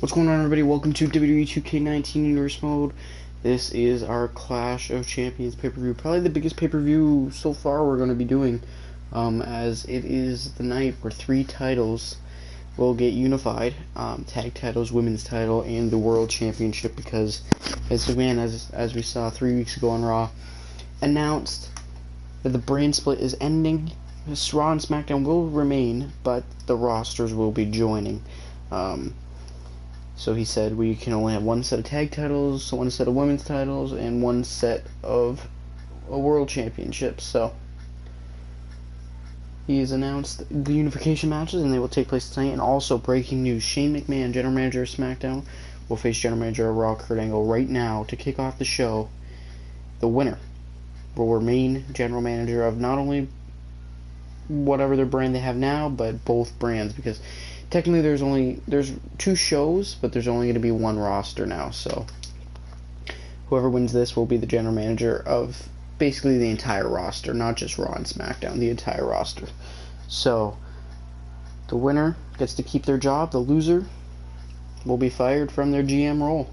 What's going on, everybody? Welcome to WWE 2K19 Universe Mode. This is our Clash of Champions pay-per-view. Probably the biggest pay-per-view so far we're going to be doing, as it is the night where 3 titles will get unified. Tag titles, women's title, and the World Championship, because Vince McMahon, as we saw 3 weeks ago on Raw, announced that the brand split is ending. Raw and SmackDown will remain, but the rosters will be joining. So he said we can only have one set of tag titles, one set of women's titles, and one set of a world championship. So he has announced the unification matches, and they will take place tonight. And also, breaking news: Shane McMahon, general manager of SmackDown, will face general manager of Raw, Kurt Angle, right now to kick off the show. The winner will remain general manager of not only whatever their brand they have now, but both brands, because technically there's 2 shows, but there's only going to be 1 roster now. So whoever wins this will be the general manager of basically the entire roster, not just Raw and SmackDown, the entire roster. So the winner gets to keep their job, the loser will be fired from their GM role.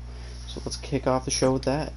So let's kick off the show with that.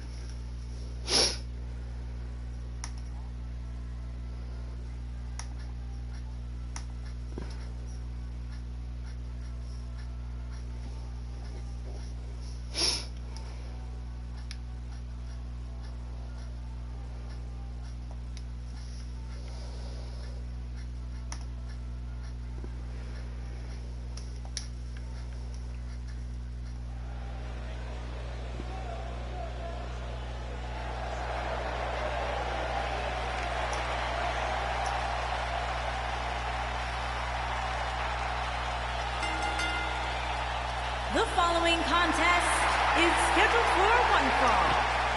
The following contest is scheduled for one fall.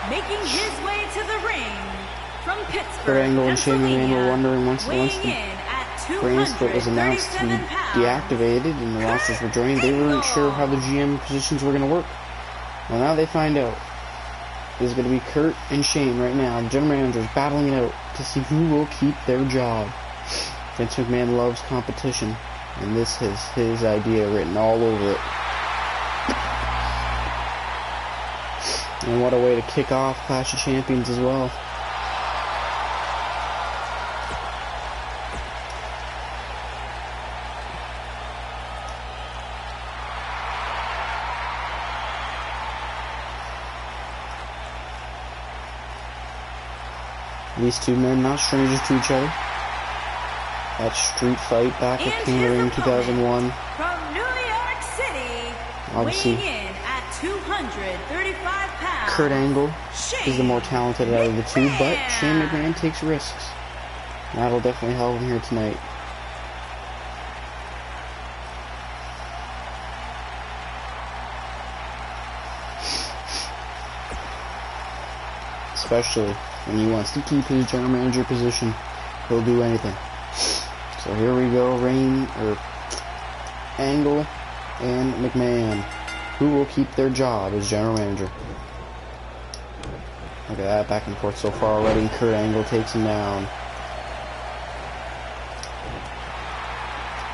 Making his way to the ring from Pittsburgh, Kurt Angle and Shane McMahon were wondering once the brand split was announced to be deactivated and the rosters were joining, they weren't sure how the GM positions were going to work. Well, now they find out. It's going to be Kurt and Shane right now. General managers battling it out to see who will keep their job. Vince McMahon loves competition, and this is his idea written all over it. And what a way to kick off Clash of Champions as well. These 2 men not strangers to each other. That street fight back at King of the Ring 2001. From New York City, obviously, weighing in at 235 pounds, Kurt Angle is the more talented out of the 2, but Shane McMahon takes risks. That'll definitely help him here tonight. Especially when he wants to keep his general manager position, he'll do anything. So here we go, Angle and McMahon. Who will keep their job as general manager? Look at that, back and forth so far already. Kurt Angle takes him down.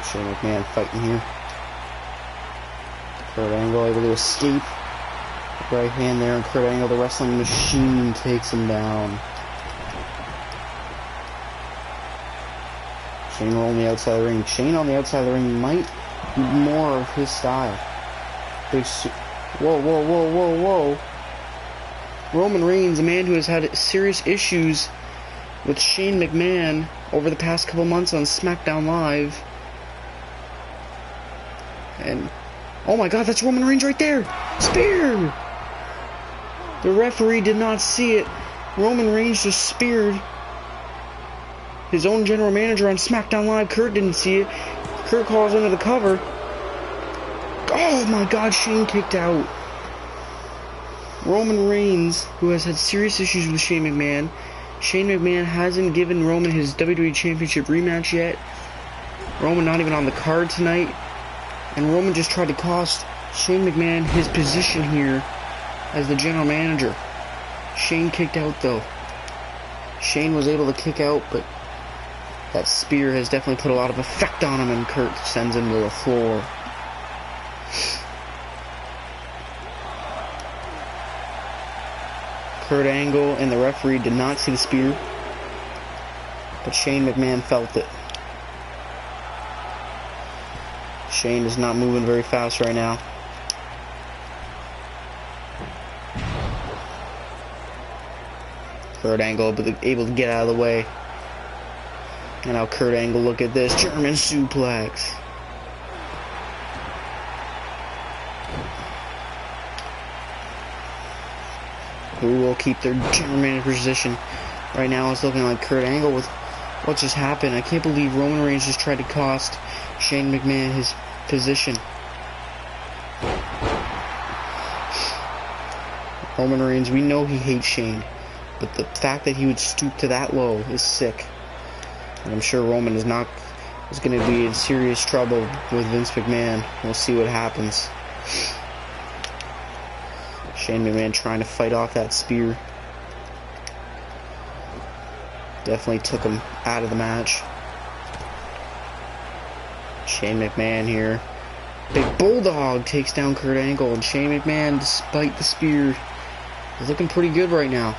Shane McMahon fighting here. Kurt Angle able to escape. Right hand there, and Kurt Angle, the wrestling machine, takes him down. Shane on the outside of the ring. Shane on the outside of the ring might be more of his style. Whoa, whoa, whoa, whoa, whoa. Roman Reigns, a man who has had serious issues with Shane McMahon over the past couple months on SmackDown Live. And, oh my God, that's Roman Reigns right there! Spear! The referee did not see it. Roman Reigns just speared his own general manager on SmackDown Live. Kurt didn't see it. Kurt calls into the cover. Oh my God, Shane kicked out. Roman Reigns, who has had serious issues with Shane McMahon. Shane McMahon hasn't given Roman his WWE Championship rematch yet. Roman not even on the card tonight. And Roman just tried to cost Shane McMahon his position here as the general manager. Shane kicked out though. Shane was able to kick out, but that spear has definitely put a lot of effect on him, and Kurt sends him to the floor. Kurt Angle and the referee did not see the spear, but Shane McMahon felt it. Shane is not moving very fast right now. Kurt Angle able to get out of the way. And now Kurt Angle, look at this, German suplex. Who will keep their general manager position? Right now it's looking like Kurt Angle with what just happened. I can't believe Roman Reigns just tried to cost Shane McMahon his position. Roman Reigns, we know he hates Shane, but the fact that he would stoop to that low is sick. And I'm sure Roman is going to be in serious trouble with Vince McMahon. We'll see what happens. Shane McMahon trying to fight off that spear. Definitely took him out of the match. Shane McMahon here. Big Bulldog takes down Kurt Angle, and Shane McMahon, despite the spear, is looking pretty good right now.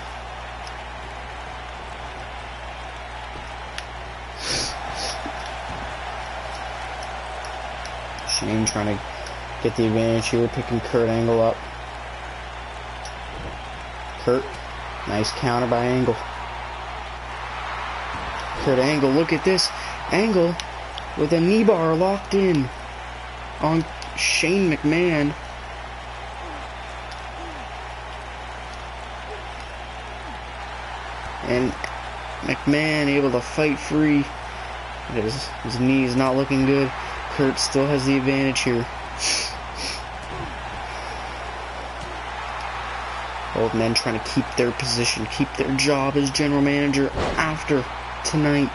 Shane trying to get the advantage here, picking Kurt Angle up. Kurt, nice counter by Angle. Kurt Angle, look at this. Angle with a knee bar locked in on Shane McMahon. And McMahon able to fight free. His knee is not looking good. Kurt still has the advantage here. Both men trying to keep their position, keep their job as general manager after tonight,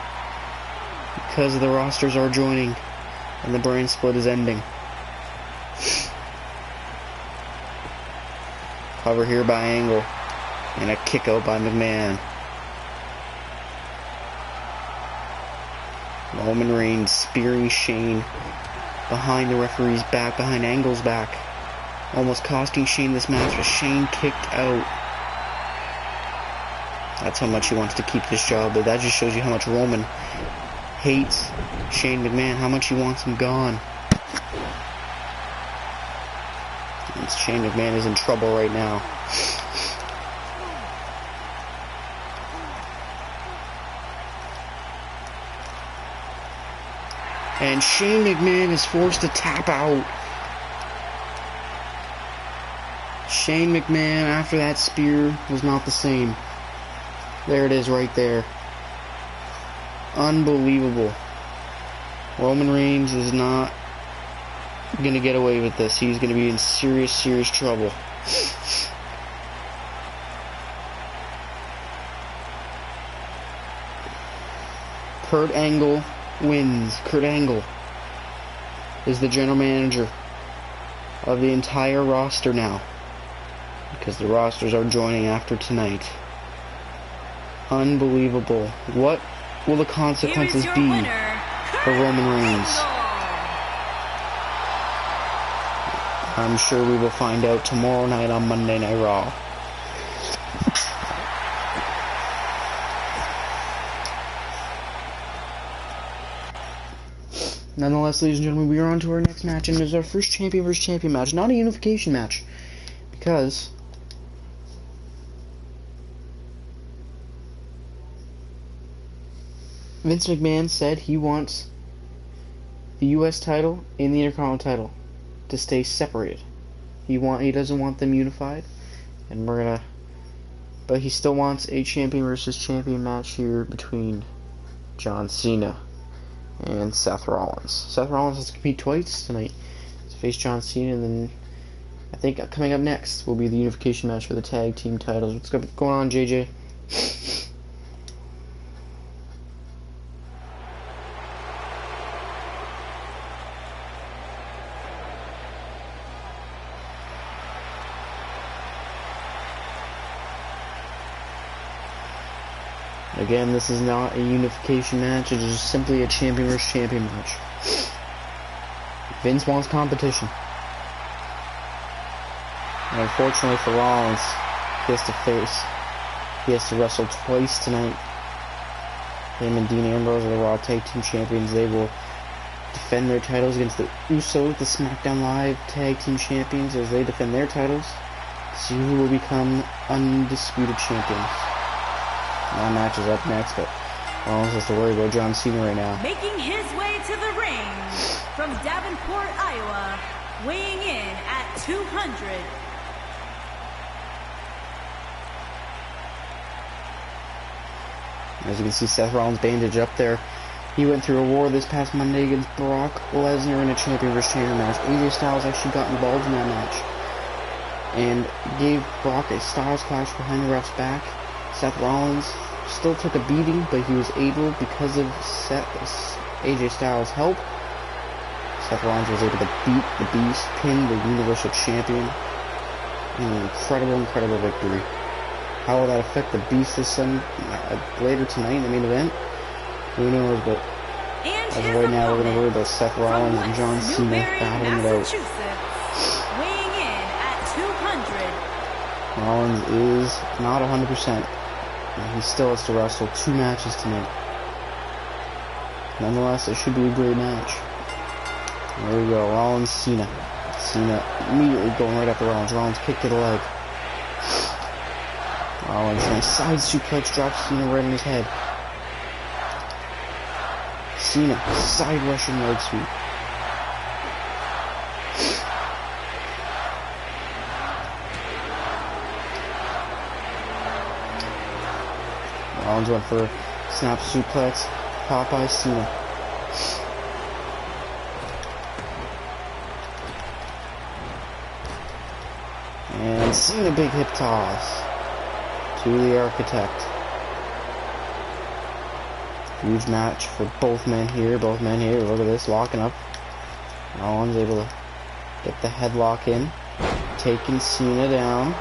because the rosters are joining and the brand split is ending. Cover here by Angle and a kick out by McMahon. Roman Reigns spearing Shane behind the referee's back, behind Angle's back. Almost costing Shane this match, but Shane kicked out. That's how much he wants to keep this job, but that just shows you how much Roman hates Shane McMahon, how much he wants him gone. And Shane McMahon is in trouble right now. And Shane McMahon is forced to tap out. Shane McMahon, after that spear, was not the same. There it is right there. Unbelievable. Roman Reigns is not going to get away with this. He's going to be in serious, serious trouble. Kurt Angle wins. Kurt Angle is the general manager of the entire roster now, because the rosters are joining after tonight. Unbelievable. What will the consequences be for Roman Reigns? I'm sure we will find out tomorrow night on Monday Night Raw. Nonetheless, ladies and gentlemen, we are on to our next match, and it is our first champion versus champion match, not a unification match, because Vince McMahon said he wants the U.S. title and the Intercontinental title to stay separated. He doesn't want them unified, and but he still wants a champion versus champion match here between John Cena and Seth Rollins. Seth Rollins has to compete twice tonight to face John Cena, and then I think coming up next will be the unification match for the tag team titles. What's going on, JJ? Again, this is not a unification match, it is simply a champion versus champion match. Vince wants competition. And unfortunately for Rollins, he has to face He has to wrestle twice tonight. Him and Dean Ambrose are the Raw Tag Team Champions. They will defend their titles against the Usos, the SmackDown Live Tag Team Champions, as they defend their titles to see who will become undisputed champions. That match is up next, but Rollins has to worry about John Cena right now. Making his way to the ring from Davenport, Iowa, weighing in at 200. As you can see, Seth Rollins bandage up there. He went through a war this past Monday against Brock Lesnar in a champion vs. champion match. AJ Styles actually got involved in that match and gave Brock a Styles clash behind the ref's back. Seth Rollins still took a beating, but he was able, because of AJ Styles' help, Seth Rollins was able to beat the Beast, pin the Universal Champion in an incredible victory. How will that affect the Beast this later tonight in the main event? Who knows, but as of right now, we're going to worry about Seth Rollins and John Cena battling it out. Weighing in at 200. Rollins is not 100%. And he still has to wrestle 2 matches tonight. Nonetheless, it should be a great match. There we go, Rollins, Cena. Cena immediately going right after Rollins. Rollins kick to the leg. Rollins nice side suplex, drops Cena right in his head. Cena, side Russian leg sweep. Rollins went for snap suplex, Popeye Cena. And Cena big hip toss to the Architect. Huge match for both men here. Look at this, locking up. Rollins able to get the headlock in, taking Cena down.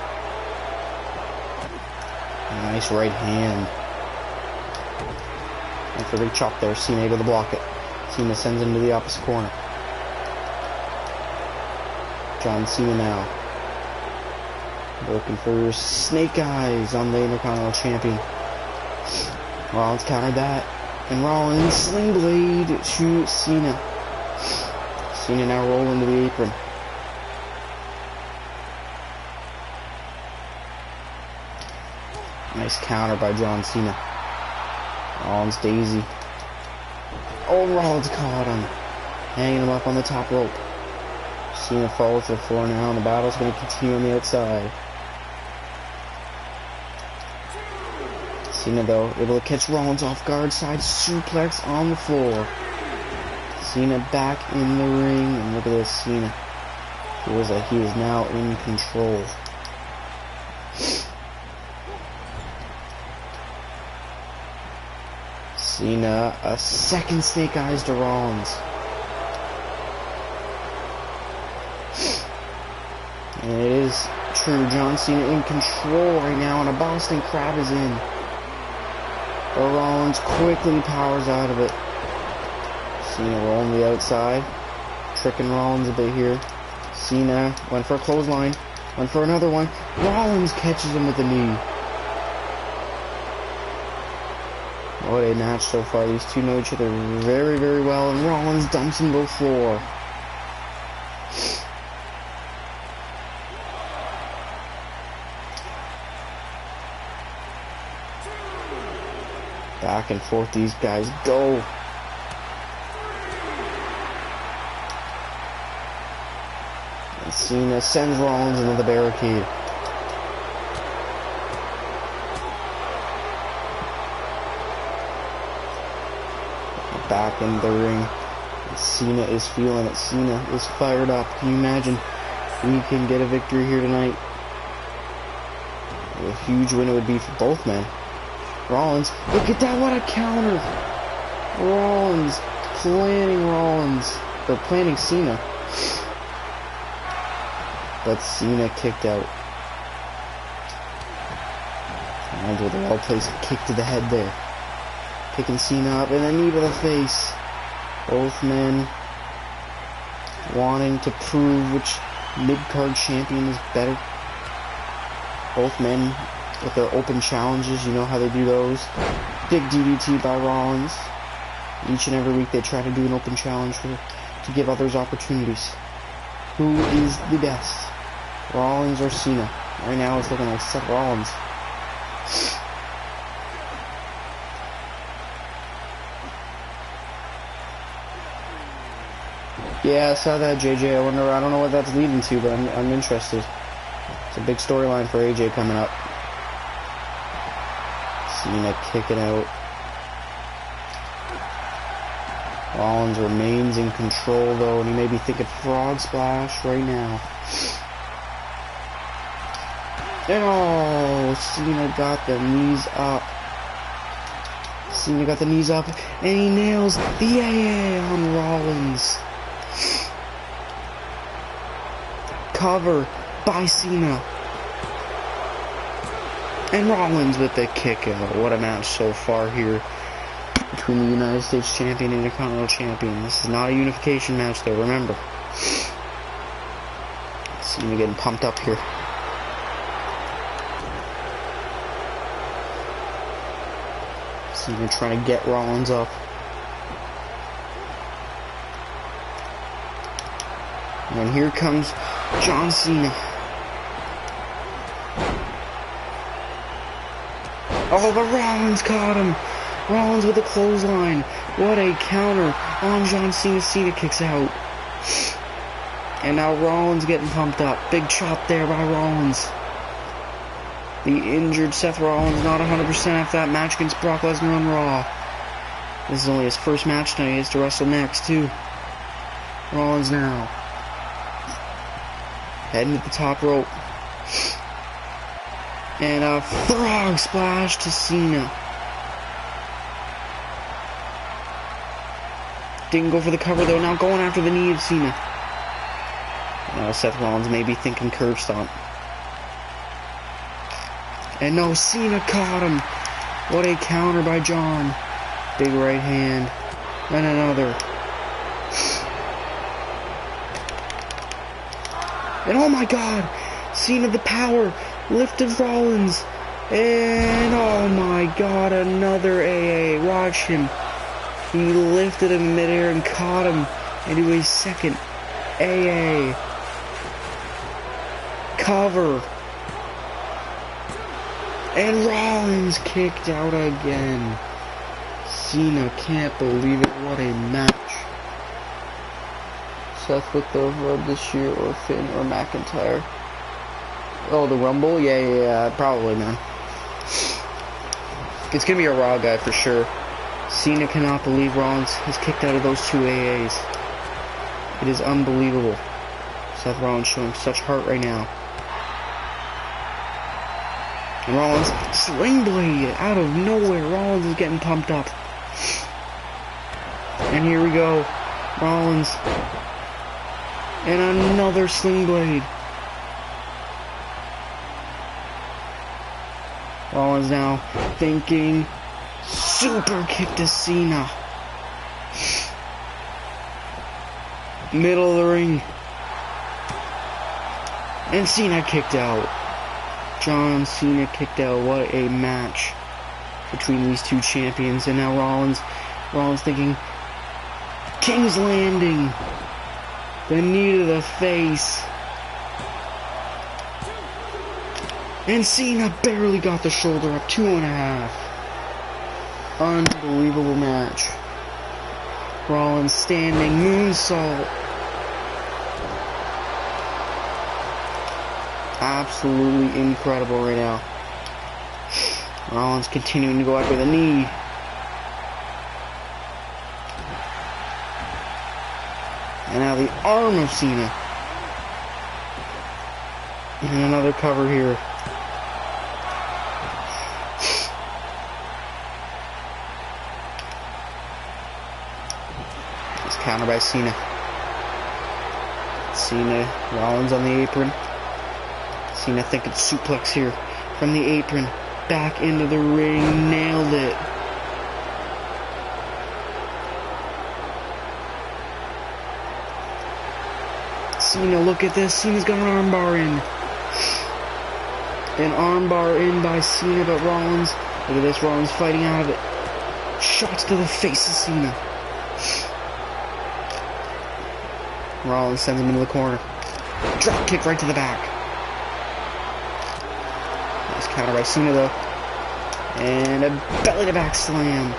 Nice right hand. And for a big chop there, Cena able to block it. Cena sends him to the opposite corner. John Cena now looking for snake eyes on the Intercontinental Champion. Rollins countered that. And Rollins sling blade to Cena. Cena now rolling to the apron. Nice counter by John Cena. Rollins daisy. Oh, Rollins caught him. Hanging him up on the top rope. Cena falls to the floor now, and the battle's going to continue on the outside. Cena, though, able to catch Rollins off guard, side suplex on the floor. Cena back in the ring, and look at this, Cena. Feels like he is now in control. Cena, a second snake eyes to Rollins. And it is true, John Cena in control right now, and a Boston Crab is in. But Rollins quickly powers out of it. Cena rolling the outside, tricking Rollins a bit here. Cena went for a clothesline, went for another one. Rollins catches him with the knee. What a match so far. These two know each other very, very well, and Rollins dumps him to the floor. Back and forth these guys go. And Cena sends Rollins into the barricade. Back in the ring. And Cena is feeling it. Cena is fired up. Can you imagine? We can get a victory here tonight. What a huge win it would be for both men. Rollins, look at that, what a counter! Rollins, planning Cena. But Cena kicked out. And with a well-placed kick to the head there. Picking Cena up, and a knee to the face. Both men wanting to prove which mid-card champion is better. Both men with their open challenges. You know how they do those. Big DDT by Rollins. Each and every week they try to do an open challenge to give others opportunities. Who is the best? Rollins or Cena? Right now it's looking like Seth Rollins. Yeah, I saw that, JJ. I don't know what that's leading to, but I'm interested. It's a big storyline for AJ coming up. Cena kicking out. Rollins remains in control, though, and he may be thinking frog splash right now. And oh, Cena got the knees up. Cena got the knees up, and he nails the AA on Rollins. Cover by Cena. And Rollins with the kick out. What a match so far here between the United States Champion and the Intercontinental Champion. This is not a unification match though, remember. Cena getting pumped up here. Cena trying to get Rollins up. And here comes John Cena. Oh, but Rollins caught him. Rollins with a clothesline. What a counter on John Cena. Cena kicks out. And now Rollins getting pumped up. Big chop there by Rollins. The injured Seth Rollins not 100% after that match against Brock Lesnar on Raw. This is only his first match tonight. He has to wrestle next, too. Rollins now. Heading to the top rope. And a frog splash to Cena. Didn't go for the cover though, now going after the knee of Cena. Now Seth Rollins may be thinking curb stomp. And no, Cena caught him. What a counter by John. Big right hand. And another. And oh my god, Cena the power, lifted Rollins, and oh my god, another AA, watch him, he lifted him midair and caught him into a second AA, cover, and Rollins kicked out again. Cena can't believe it, what a match. Seth with the rub this year, or Finn, or McIntyre. Oh, the Rumble? Yeah, probably, man. It's gonna be a Raw guy for sure. Cena cannot believe Rollins has kicked out of those two AAs. It is unbelievable. Seth Rollins showing such heart right now. And Rollins, sling blade out of nowhere. Rollins is getting pumped up. And here we go. Rollins. And another sling blade. Rollins now thinking super kick to Cena. Middle of the ring. And Cena kicked out. John Cena kicked out. What a match between these two champions. And now Rollins thinking King's Landing. The knee to the face. And Cena barely got the shoulder up. 2.5. Unbelievable match. Rollins standing moonsault. Absolutely incredible right now. Rollins continuing to go after the knee. And now the arm of Cena. And another cover here. It's countered by Cena. Cena, Rollins on the apron. Cena thinking suplex here from the apron. Back into the ring. Nailed it. Cena, look at this. Cena's got an armbar in. An armbar in by Cena, but Rollins, look at this, Rollins fighting out of it. Shots to the face of Cena. Rollins sends him into the corner. Drop kick right to the back. Nice counter by Cena though. And a belly to back slam.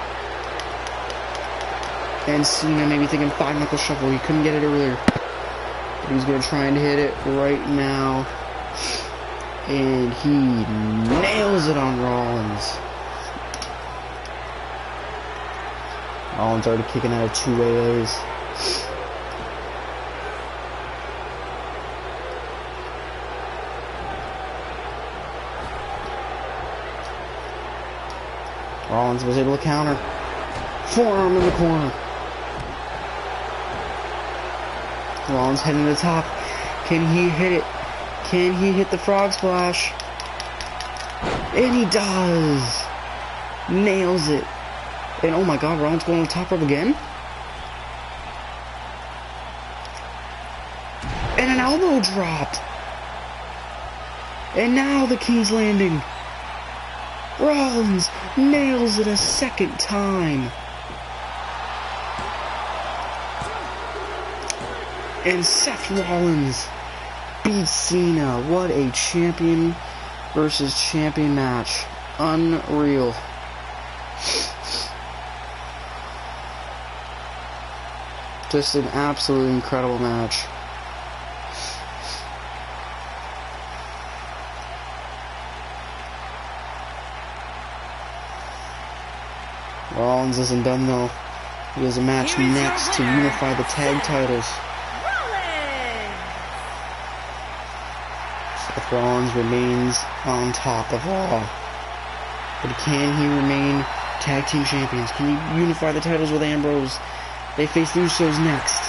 And Cena maybe thinking 5-knuckle shuffle. He couldn't get it earlier. But he's going to try and hit it right now. And he nails it on Rollins. Rollins already kicking out of 2 AAs. Rollins was able to counter. Forearm in the corner. Rollins heading to the top. Can he hit it? Can he hit the frog splash? And he does! Nails it. And oh my god, Rollins going on the top rope again? And an elbow drop! And now the King's Landing. Rollins nails it a second time. And Seth Rollins beats Cena. What a champion versus champion match. Unreal. Just an absolutely incredible match. Rollins isn't done though. He has a match next to unify the tag titles. Seth Rollins remains on top of Raw. But can he remain tag team champions? Can he unify the titles with Ambrose? They face the Usos next.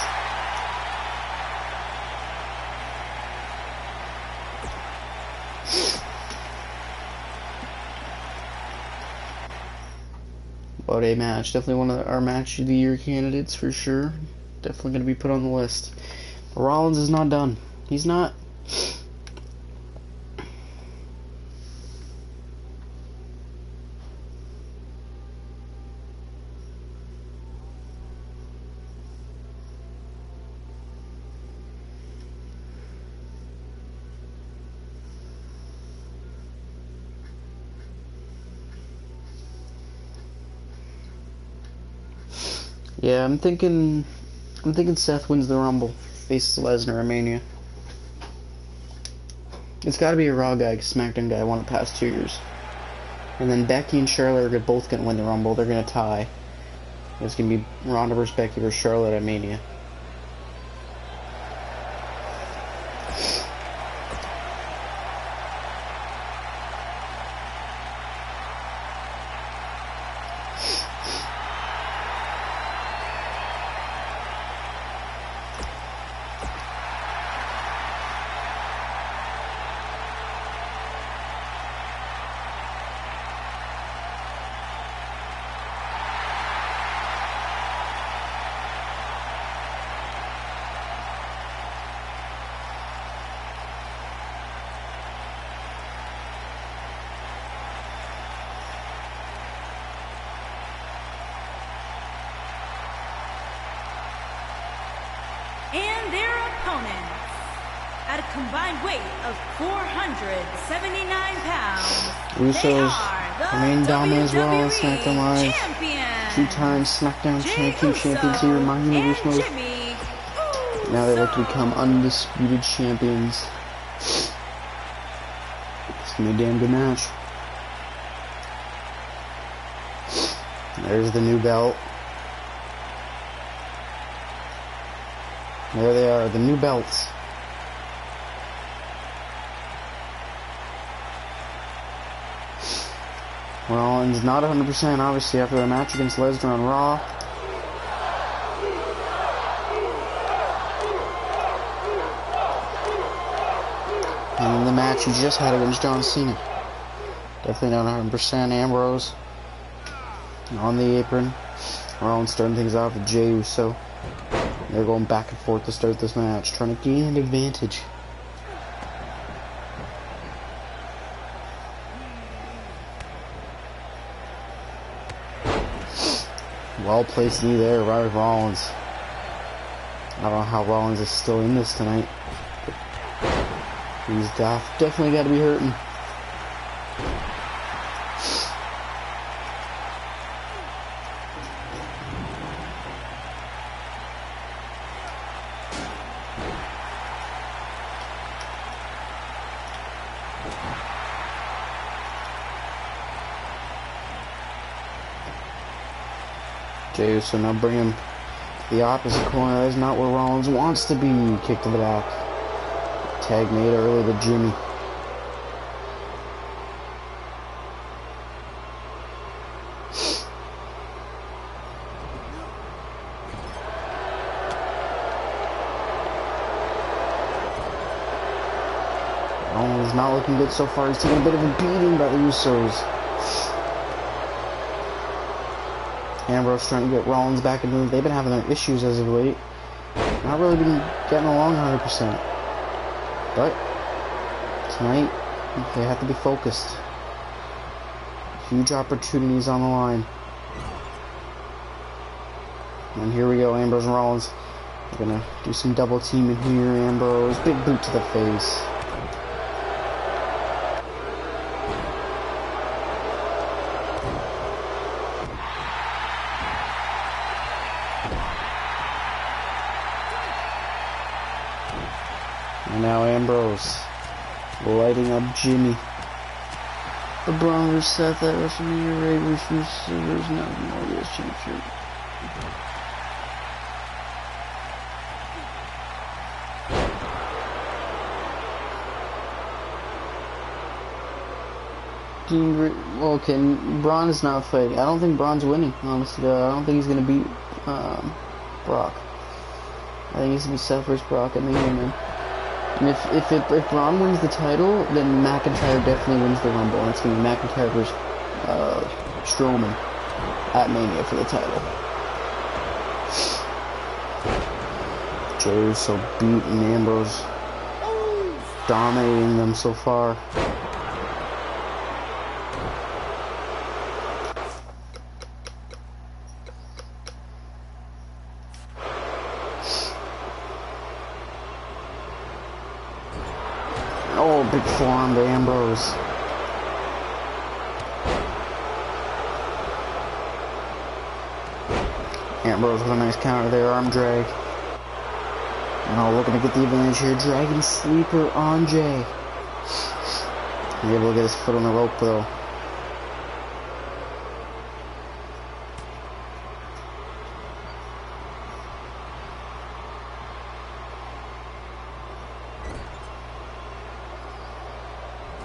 What a match. Definitely one of our match of the year candidates for sure. Definitely going to be put on the list. But Rollins is not done. He's not. Yeah, I'm thinking Seth wins the Rumble, faces Lesnar at Mania. It's got to be a Raw guy, SmackDown guy won the past 2 years. And then Becky and Charlotte are both going to win the Rumble. They're going to tie. It's going to be Ronda versus Becky versus Charlotte at Mania. And their opponents, at a combined weight of 479 pounds, Usos they remain are dominant as the well on WWE SmackDown Live. Champions. 2-time SmackDown Jey champions here, reminding the and Usos. Jimmy Now they look to become undisputed champions. It's gonna be a damn good match. There's the new belt. There they are, the new belts. Rollins not 100% obviously after the match against Lesnar on Raw. And the match he just had against John Cena. Definitely not 100%. Ambrose on the apron. Rollins starting things off with Jey Uso. They're going back and forth to start this match, trying to gain an advantage. Well placed knee there by Rollins. I don't know how Rollins is still in this tonight. He's definitely got to be hurting. Jey Uso now bring him to the opposite corner. That is not where Rollins wants to be. Kick to the back. Tag made early to Jimmy. Rollins not looking good so far. He's taking a bit of a beating by the Usos. Ambrose trying to get Rollins back into it. They've been having their issues as of late. Not really been getting along 100%. But tonight, they have to be focused. Huge opportunities on the line. And here we go, Ambrose and Rollins. They're gonna do some double teaming here. Ambrose, big boot to the face. And now Ambrose lighting up Jimmy. LeBron vs. Seth at WrestleMania, Ray vs. Silver's now the U.S. Championship. Okay, Braun is not fighting. I don't think Braun's winning, honestly. I don't think he's gonna beat Brock. I think he's gonna be Seth vs. Brock in the Union. And if Braun wins the title, then McIntyre definitely wins the Rumble, and it's gonna be McIntyre vs. Strowman at Mania for the title. Jey Uso beating Ambrose, dominating them so far. Oh, big forearm to Ambrose. Ambrose with a nice counter there, arm drag. And looking to get the advantage here. Dragon Sleeper on Jey. He's able to get his foot on the rope though.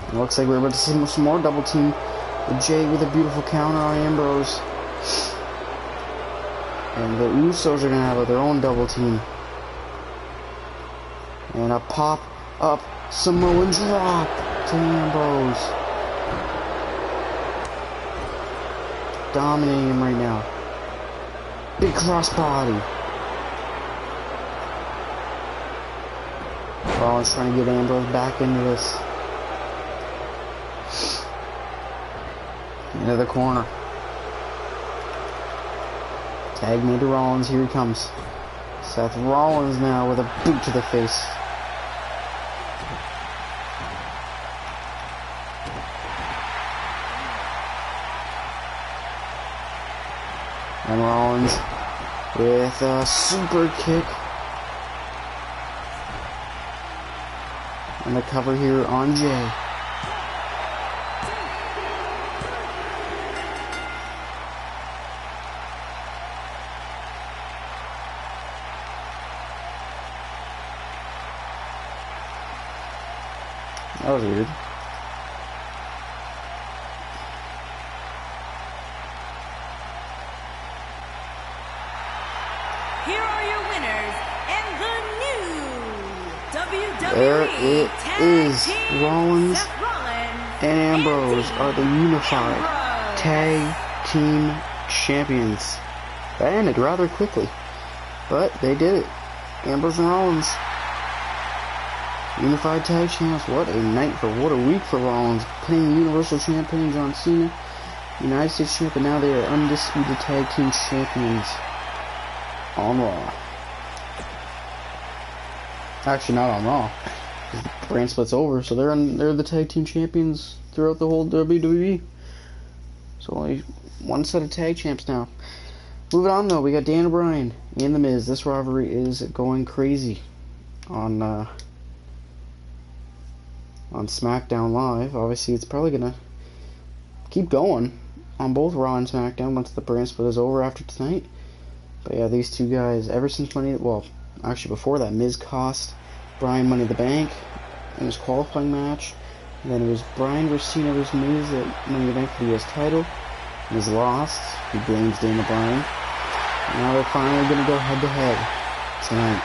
It looks like we're about to see some more double team with Jey with a beautiful counter on Ambrose. And the Usos are going to have their own double team. And a pop-up Samoan drop to Ambrose. Dominating him right now. Big crossbody. Rollins trying to get Ambrose back into this. Into the corner. Tag me to Rollins. Here he comes. Seth Rollins now with a boot to the face. And Rollins with a super kick. And the cover here on Jey. That was weird. Here are your winners and the new WWE There it is. Team. Rollins Seth Rollins and Ambrose are the unified tag team champions. That ended rather quickly, but they did it. Ambrose and Rollins, unified tag champs. What a night what a week for Rollins, pinning Universal Champion John Cena, United States champion. Now they are undisputed tag team champions on Raw. Actually, not on Raw. The brand split's over, so they're the tag team champions throughout the whole WWE. So only one set of tag champs now. Moving on though, we got Daniel Bryan and The Miz. This rivalry is going crazy on SmackDown Live. Obviously, it's probably gonna keep going on both Raw and SmackDown once the brand split is over after tonight. But yeah, these two guys, ever since actually before that, Miz cost Bryan Money in the Bank in his qualifying match. And then it was Bryan versus Cena versus Miz at Money in the Bank for the US title. Miz lost. He blames Daniel Bryan. Now they're finally going to go head to head tonight.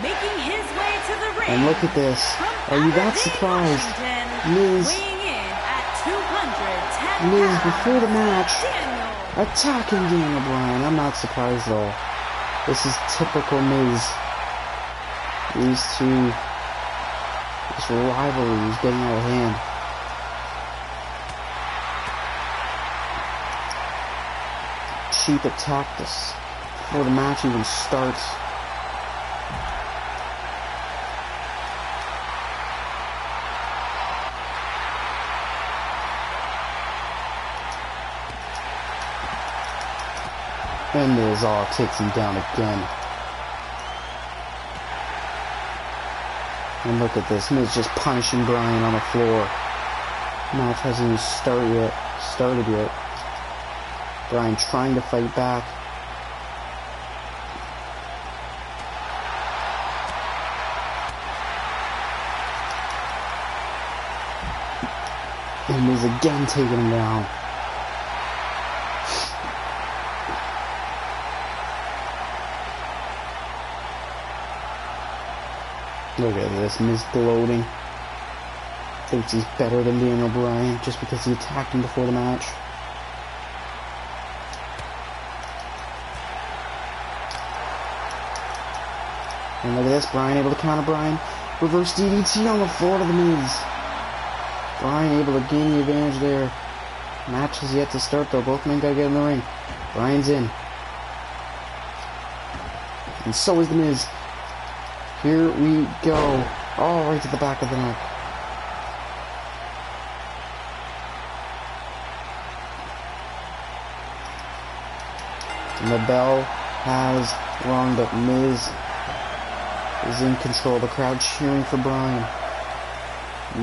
Making his way to the ring. And look at this. Are you that surprised? Miz before the match attacking Daniel Bryan. I'm not surprised at all. This is typical Miz. These two, this rivalry is getting out of hand. Cheap attack this before the match even starts. And Miz takes him down again. And look at this, Miz just punishing Bryan on the floor. Match hasn't even started yet. Bryan trying to fight back. And Miz again taking him down. Look at this, Miz gloating. Thinks he's better than Daniel Bryan just because he attacked him before the match. And look at this, Bryan able to counter Bryan. Reverse DDT on the floor to the Miz. Bryan able to gain the advantage there. Match is yet to start though. Both men gotta get in the ring. Bryan's in. And so is the Miz. Here we go. Oh, right to the back of the neck. And the bell has rung, but Miz is in control. The crowd cheering for Bryan.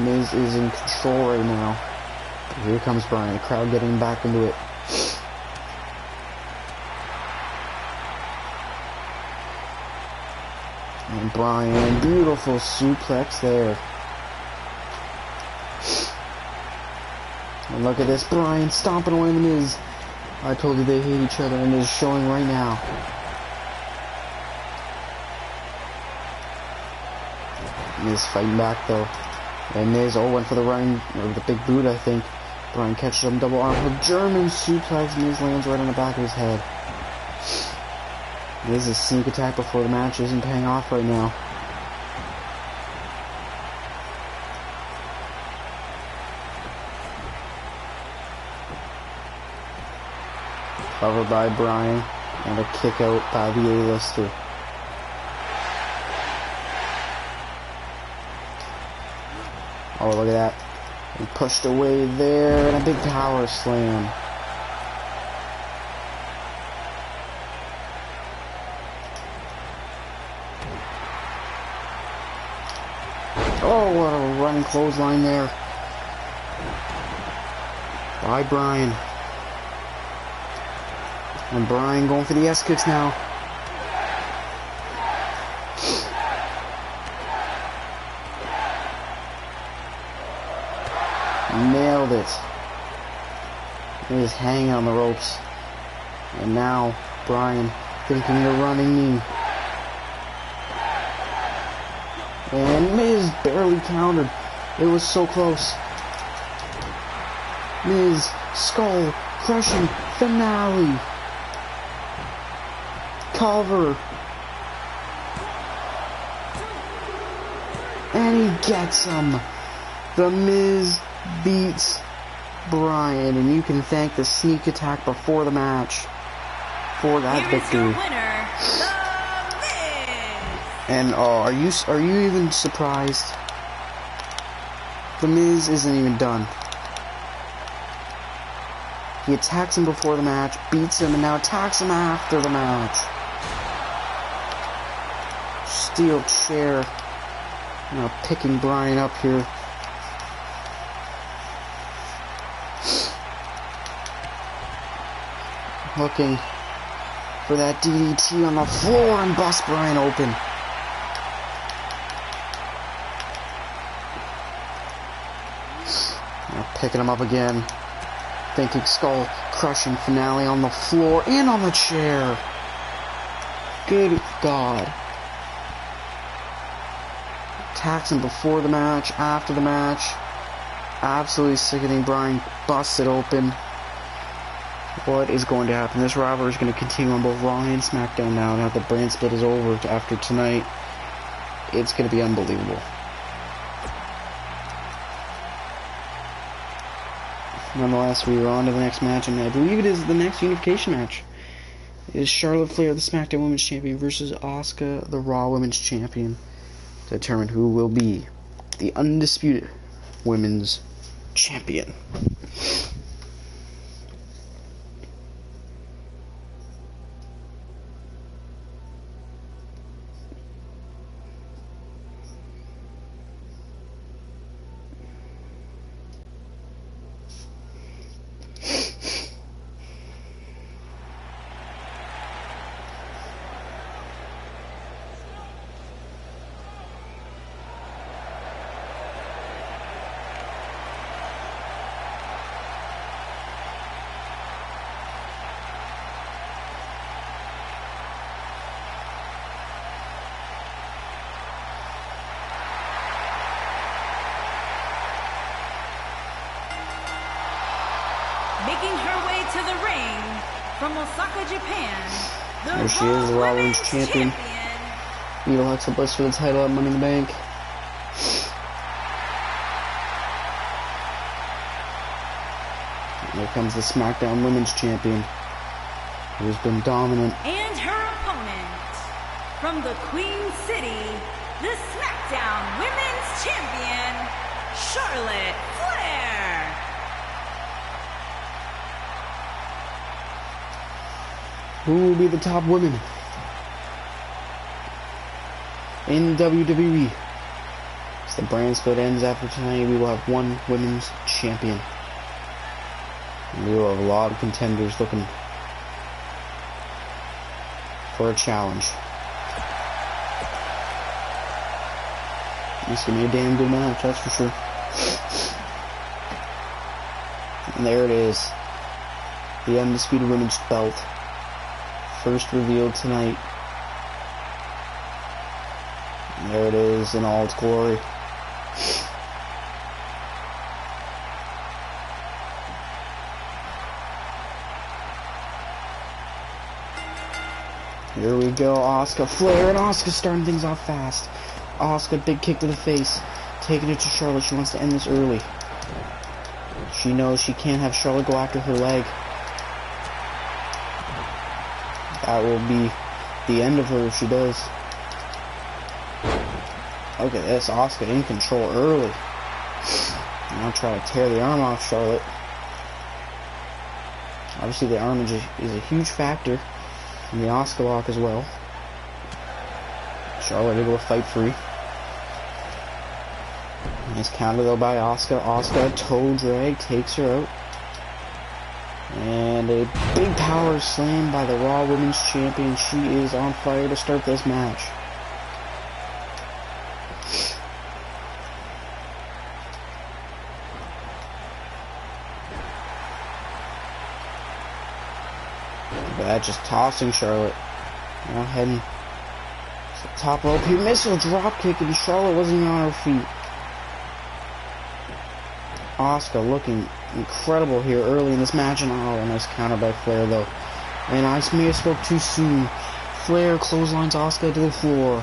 Miz is in control right now. But here comes Bryan. The crowd getting back into it. And Bryan, beautiful suplex there. And look at this, Bryan stomping away the Miz. I told you they hate each other, and it's showing right now. Miz fighting back though. And Miz went for the running, or the big boot, I think. Bryan catches him, double arm hook, German suplex. Miz lands right on the back of his head. Miz's sneak attack before the match isn't paying off right now. Covered by Bryan, and a kick out by the A-lister. Oh, look at that. He pushed away there, and a big power slam. Oh, what a running clothesline there. By Bryan. And Bryan going for the S-kicks now. Nailed it. He is hanging on the ropes. And now Bryan thinking the running knee. And Miz barely countered. It was so close. Miz skull crushing finale. Cover. And he gets him. The Miz beats Bryan, and you can thank the sneak attack before the match for that victory. Winner, The Miz. And are you even surprised? The Miz isn't even done. He attacks him before the match, beats him, and now attacks him after the match. Steel chair. Now picking Bryan up here. Looking for that DDT on the floor and bust Bryan open. Now picking him up again. Thinking skull crushing finale on the floor and on the chair. Good God. Attacks him before the match, after the match. Absolutely sickening. Bryan busted open. What is going to happen? This rivalry is going to continue on both Raw and SmackDown now that the brand split is over after tonight. It's going to be unbelievable. Nonetheless, we are on to the next match, and I believe it is the next unification match. It is Charlotte Flair, the SmackDown Women's Champion, versus Asuka, the Raw Women's Champion, to determine who will be the undisputed Women's Champion. Making her way to the ring from Osaka, Japan, There she is, the Raw Women's Champion. Beat Alexa Bliss for the title at Money in the Bank. And here comes the SmackDown Women's Champion, who's been dominant. And her opponent, from the Queen City, the SmackDown Women's Champion, Charlotte Flair. Who will be the top women in WWE? As the brand split ends after tonight, we will have one women's champion. And we will have a lot of contenders looking for a challenge. It's going to be a damn good match, that's for sure. And there it is. The undisputed women's belt. First revealed tonight. And there it is in all its glory. Here we go, Asuka, Flair, and Asuka starting things off fast. Asuka, big kick to the face, taking it to Charlotte. She wants to end this early. She knows she can't have Charlotte go after her leg. That will be the end of her if she does. Look at this, Asuka in control early. Now try to tear the arm off Charlotte. Obviously the arm is a huge factor in the Asuka lock as well. Charlotte able to fight free. Nice counter though by Asuka. Asuka, toe drag, takes her out. And a big power slam by the Raw Women's Champion. She is on fire to start this match. That just tossing Charlotte. Now heading to the top rope here. Missile drop kick, and Charlotte wasn't even on her feet. Asuka looking incredible here early in this match, and oh, a nice counter by Flair though. And I may have spoke too soon. Flair clotheslines Asuka to the floor.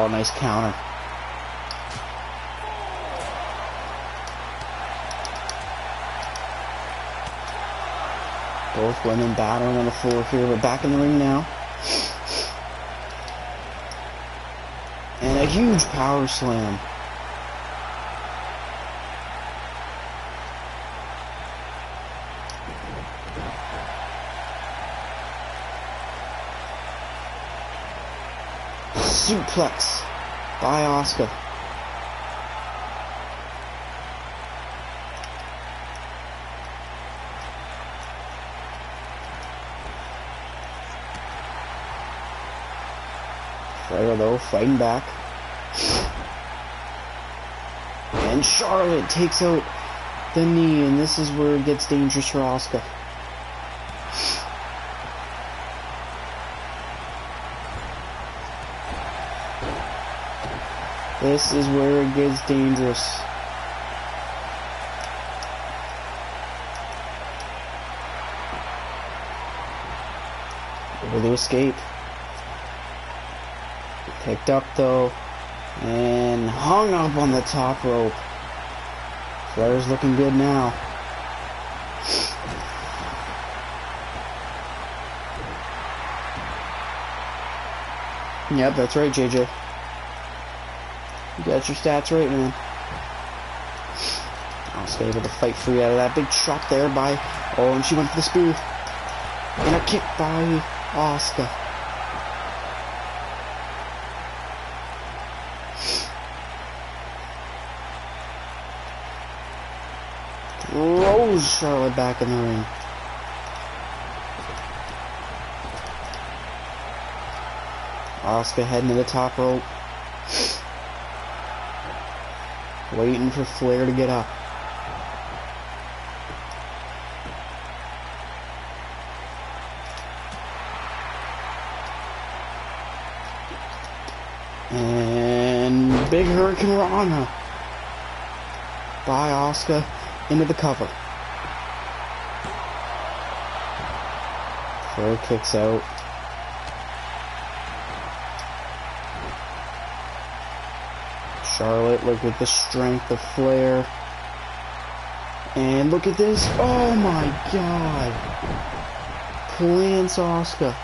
Oh, nice counter. Both women battling on the floor here, but back in the ring now. And a huge power slam. Suplex by Asuka. Flair though fighting back. And Charlotte takes out the knee, and this is where it gets dangerous for Asuka. This is where it gets dangerous. Over the escape. Picked up though. And hung up on the top rope. Flair's looking good now. Yep, that's right, JJ. You got your stats right, man. Asuka able to fight free out of that big chop there by... Oh, and she went for the spear. And a kick by Asuka. Throws Charlotte back in the ring. Asuka heading to the top rope. Waiting for Flair to get up. And big Hurricane Rana by Asuka into the cover. Flair kicks out. Charlotte, look at the strength of Flair. And look at this. Oh my god. Plants Asuka.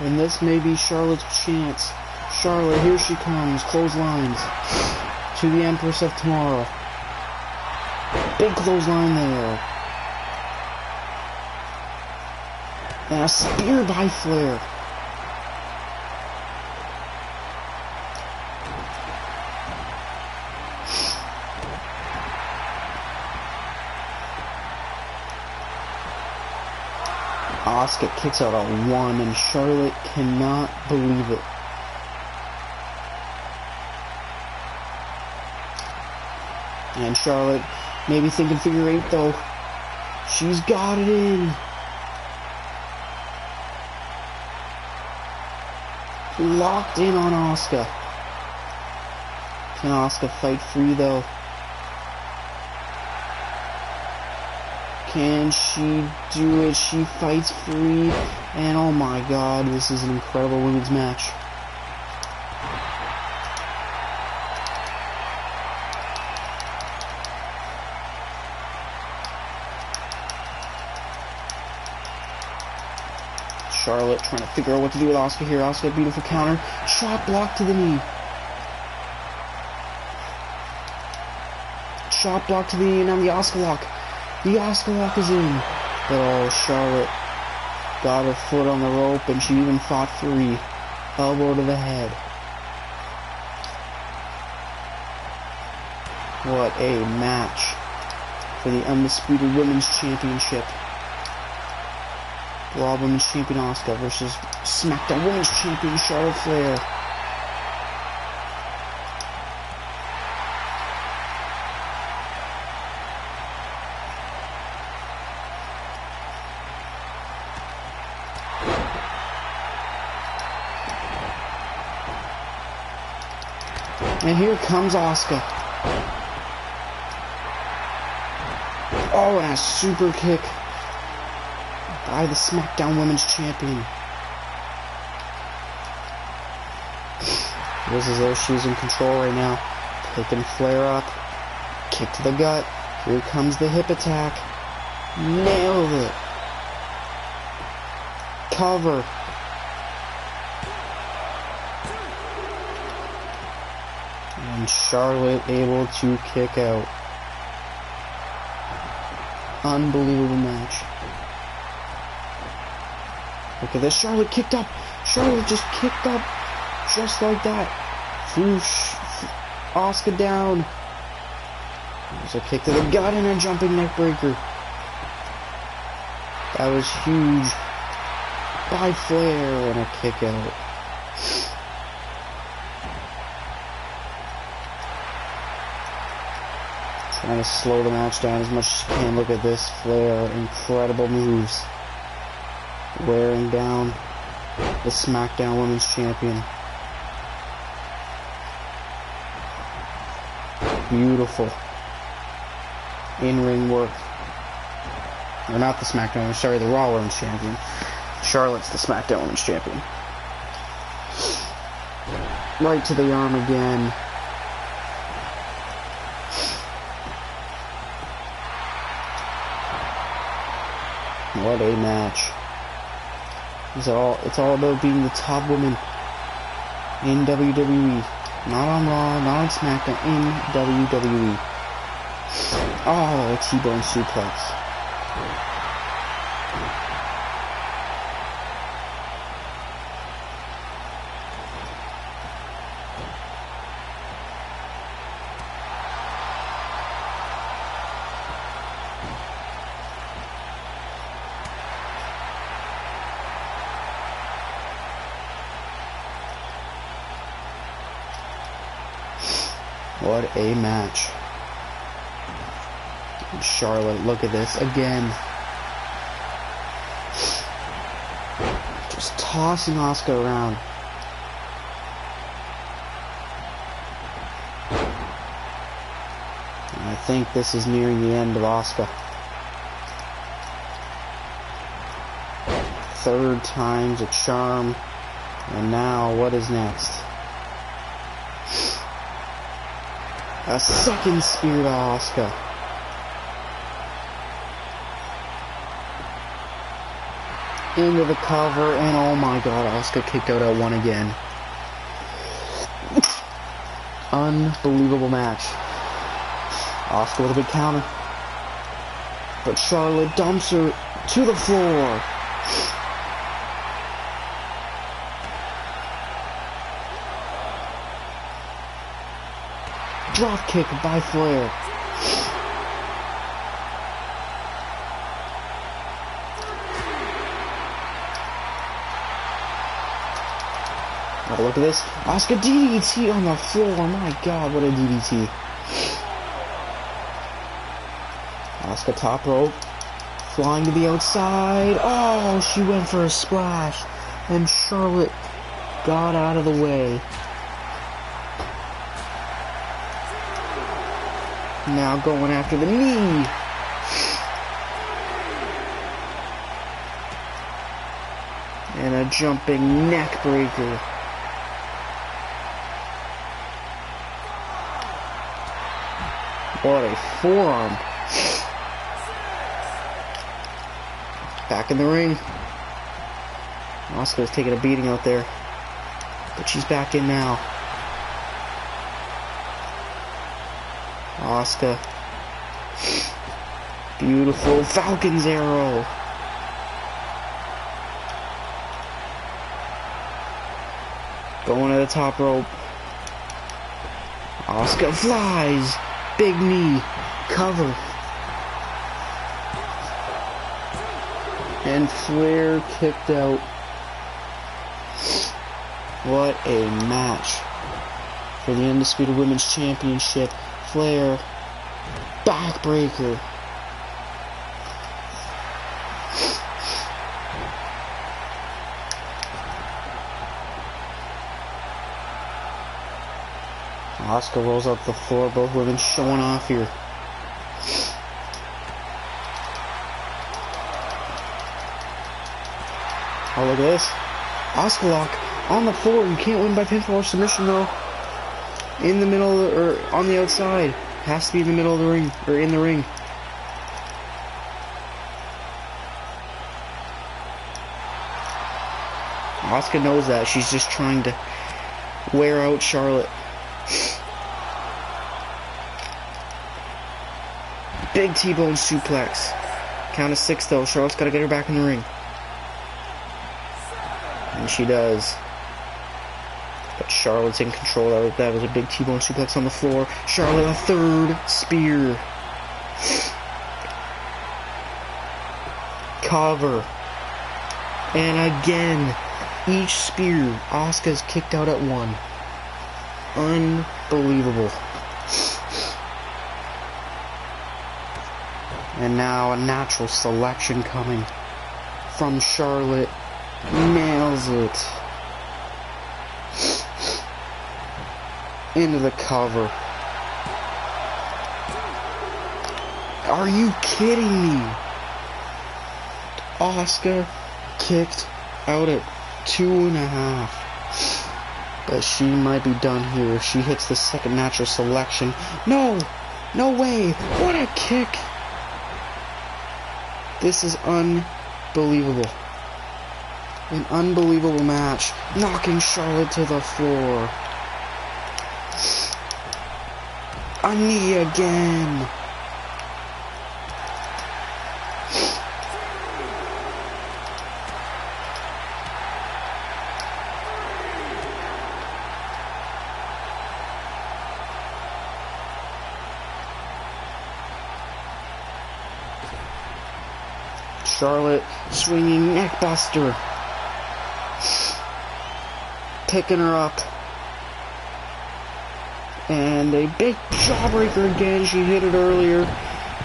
And this may be Charlotte's chance. Charlotte, here she comes. Clotheslines to the Empress of Tomorrow. Big clothesline there. And a spear by Flair. Asuka kicks out a 1, and Charlotte cannot believe it. And Charlotte maybe thinking figure 8 though. She's got it in. Locked in on Asuka. Can Asuka fight free though? Can she do it? She fights free. And oh my god, this is an incredible women's match. Charlotte trying to figure out what to do with Asuka here. Asuka, beautiful counter. Chop block to the knee. Chop block to the knee, and now the Asuka lock. The Asuka lock is in. But oh, Charlotte got her foot on the rope, and she even fought free. Elbow to the head. What a match for the Undisputed Women's Championship. Raw Women's Champion Asuka versus SmackDown Women's Champion Charlotte Flair. And here comes Asuka. Oh, and a super kick by the SmackDown Women's Champion. It was as though she was in control right now. Picking Flair up. Kick to the gut. Here comes the hip attack. Nailed it. Cover. And Charlotte able to kick out. Unbelievable match. Look at this. Charlotte kicked up. Charlotte just kicked up. Just like that. Asuka down. There's a kick to the gut and a jumping neck breaker. That was huge. By Flair and a kick out. Trying to slow the match down as much as you can. Look at this. Flair. Incredible moves. Wearing down the SmackDown Women's Champion. Beautiful in-ring work. Or not the SmackDown, sorry, the Raw Women's Champion. Charlotte's the SmackDown Women's Champion. Right to the arm again. What a match. It's all about being the top woman in WWE. Not on Raw, not on SmackDown, in WWE. Oh, a T-bone suplex. What a match. And Charlotte, look at this again. Just tossing Asuka around. And I think this is nearing the end of Asuka. Third time's a charm. And now, what is next? A second spear to Asuka. Into the cover, and oh my god, Asuka kicked out at one again. Unbelievable match. Asuka with a big counter. But Charlotte dumps her to the floor. Drop kick by Flair. Oh, look at this. Asuka DDT on the floor. My god, what a DDT. Asuka top rope. Flying to the outside. Oh, she went for a splash. And Charlotte got out of the way. Now going after the knee. And a jumping neck breaker. What a forearm. Back in the ring. Asuka's taking a beating out there. But she's back in now. Asuka. Beautiful Falcon's arrow. Going to the top rope. Asuka flies. Big knee. Cover. And Flair kicked out. What a match for the Undisputed Women's Championship. Flair, backbreaker. Asuka rolls up the floor, both women showing off here. Oh, look at this. Asuka lock. On the floor. You can't win by pinfall or submission, though. In the middle, or on the outside. Has to be in the middle of the ring, or in the ring. Asuka knows that. She's just trying to wear out Charlotte. Big T-bone suplex. Count of 6 though. Charlotte's got to get her back in the ring. And she does. But Charlotte's in control. That was a big T-bone suplex on the floor. Charlotte, a third spear. Cover. And again, each spear, Asuka's kicked out at 1. Unbelievable. And now a natural selection coming from Charlotte. Nails it. Into the cover. Are you kidding me? Asuka kicked out at 2.5. But she might be done here if she hits the second natural selection. No! No way! What a kick! This is unbelievable. An unbelievable match. Knocking Charlotte to the floor. A knee again. Charlotte swinging neckbuster. Picking her up. And a big jawbreaker again. She hit it earlier.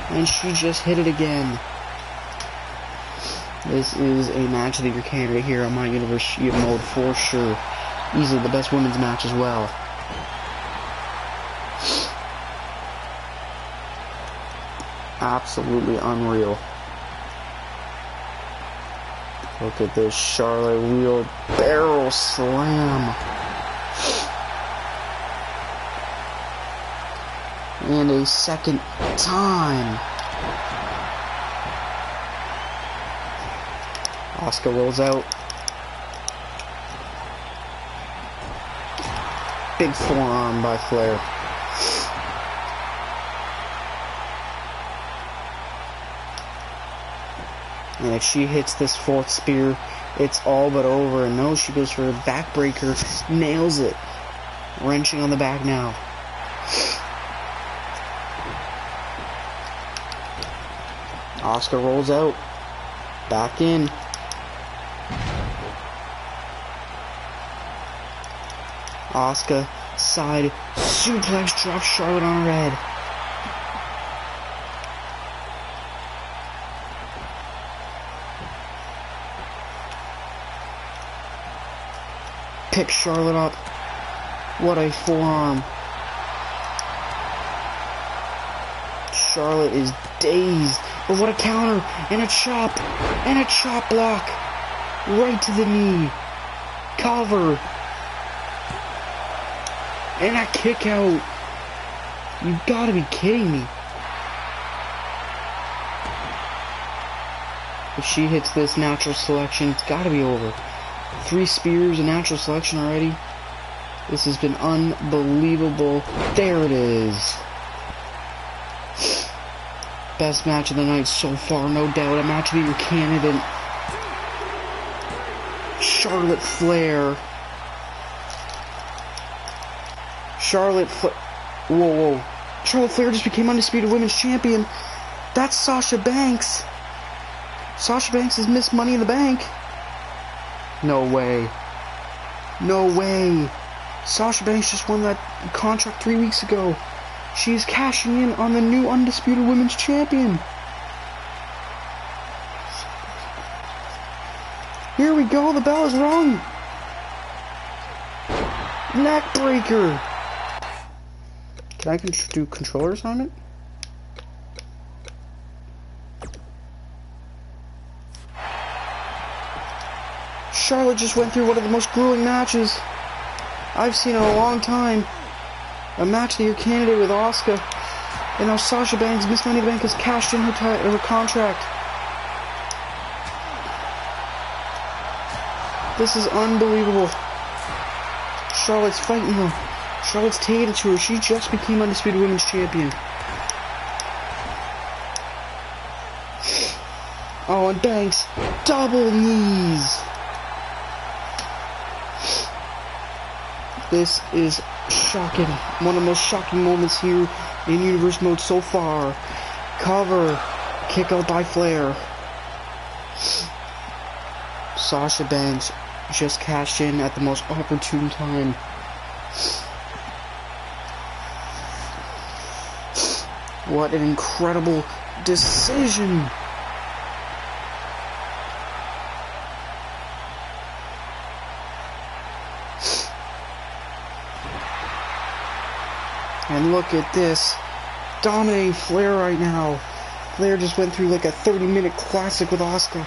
And she just hit it again. This is a match of the year candidate here on my Universe mode for sure. Easily the best women's match as well. Absolutely unreal. Look at this Charlotte wheel barrel slam. And a second time. Asuka rolls out. Big forearm by Flair. And if she hits this fourth spear, it's all but over. And no, she goes for a backbreaker. Nails it. Wrenching on the back now. Asuka rolls out. Back in. Asuka side suplex drops Charlotte on her head. Pick Charlotte up. What a forearm. Charlotte is dazed. But what a counter. And a chop. And a chop block. Right to the knee. Cover. And a kick out. You gotta be kidding me. If she hits this natural selection, it's gotta be over. 3 spears, a natural selection already. This has been unbelievable. There it is. Best match of the night so far, no doubt. A match of the year candidate. Charlotte Flair. Whoa. Charlotte Flair just became undisputed women's champion. That's Sasha Banks. Sasha Banks has missed Money in the Bank. No way. No way. Sasha Banks just won that contract 3 weeks ago. She's cashing in on the new undisputed women's champion. Here we go. The bell is rung. Neckbreaker. Can I do controller assignment? Charlotte just went through one of the most grueling matches I've seen in a long time. A match of the year candidate with Asuka. And now Sasha Banks, Miss Money in the Bank, has cashed in her contract. This is unbelievable. Charlotte's fighting her. Charlotte's taking it to her. She just became Undisputed Women's Champion. Oh, and Banks, double knees. This is shocking. One of the most shocking moments here in Universe Mode so far. Cover. Kick out by Flair. Sasha Banks just cashed in at the most opportune time. What an incredible decision. And look at this. Dominating Flair right now. Flair just went through like a 30-minute classic with Asuka.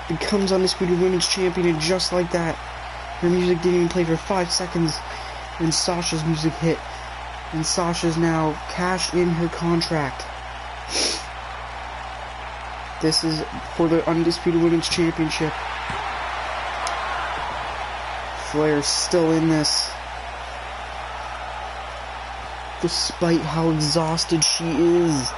Becomes Undisputed Women's Champion, and just like that, her music didn't even play for 5 seconds, and Sasha's music hit. And Sasha's now cashed in her contract. This is for the Undisputed Women's Championship. Flair's still in this, despite how exhausted she is.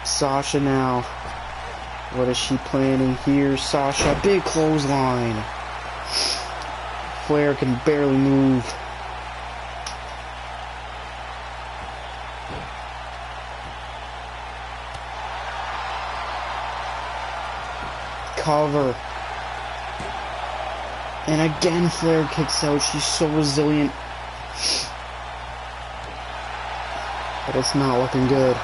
Sasha now. What is she planning here? Sasha, big clothesline. Flair can barely move. Cover. And again Flair kicks out. She's so resilient. But it's not looking good.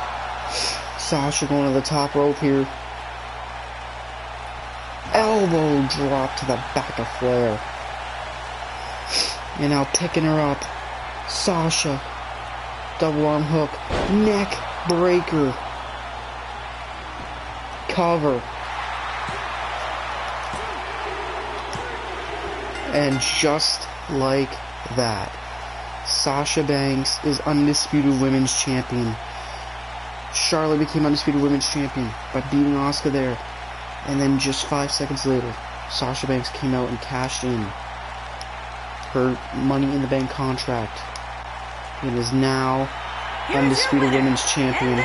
Sasha going to the top rope here. Elbow drop to the back of Flair. And now picking her up. Sasha. Double arm hook. Neck breaker. Cover. And just like that, Sasha Banks is Undisputed Women's Champion. Charlotte became Undisputed Women's Champion by beating Asuka there. And then just 5 seconds later, Sasha Banks came out and cashed in her Money in the Bank contract. And is now Undisputed Women's Champion.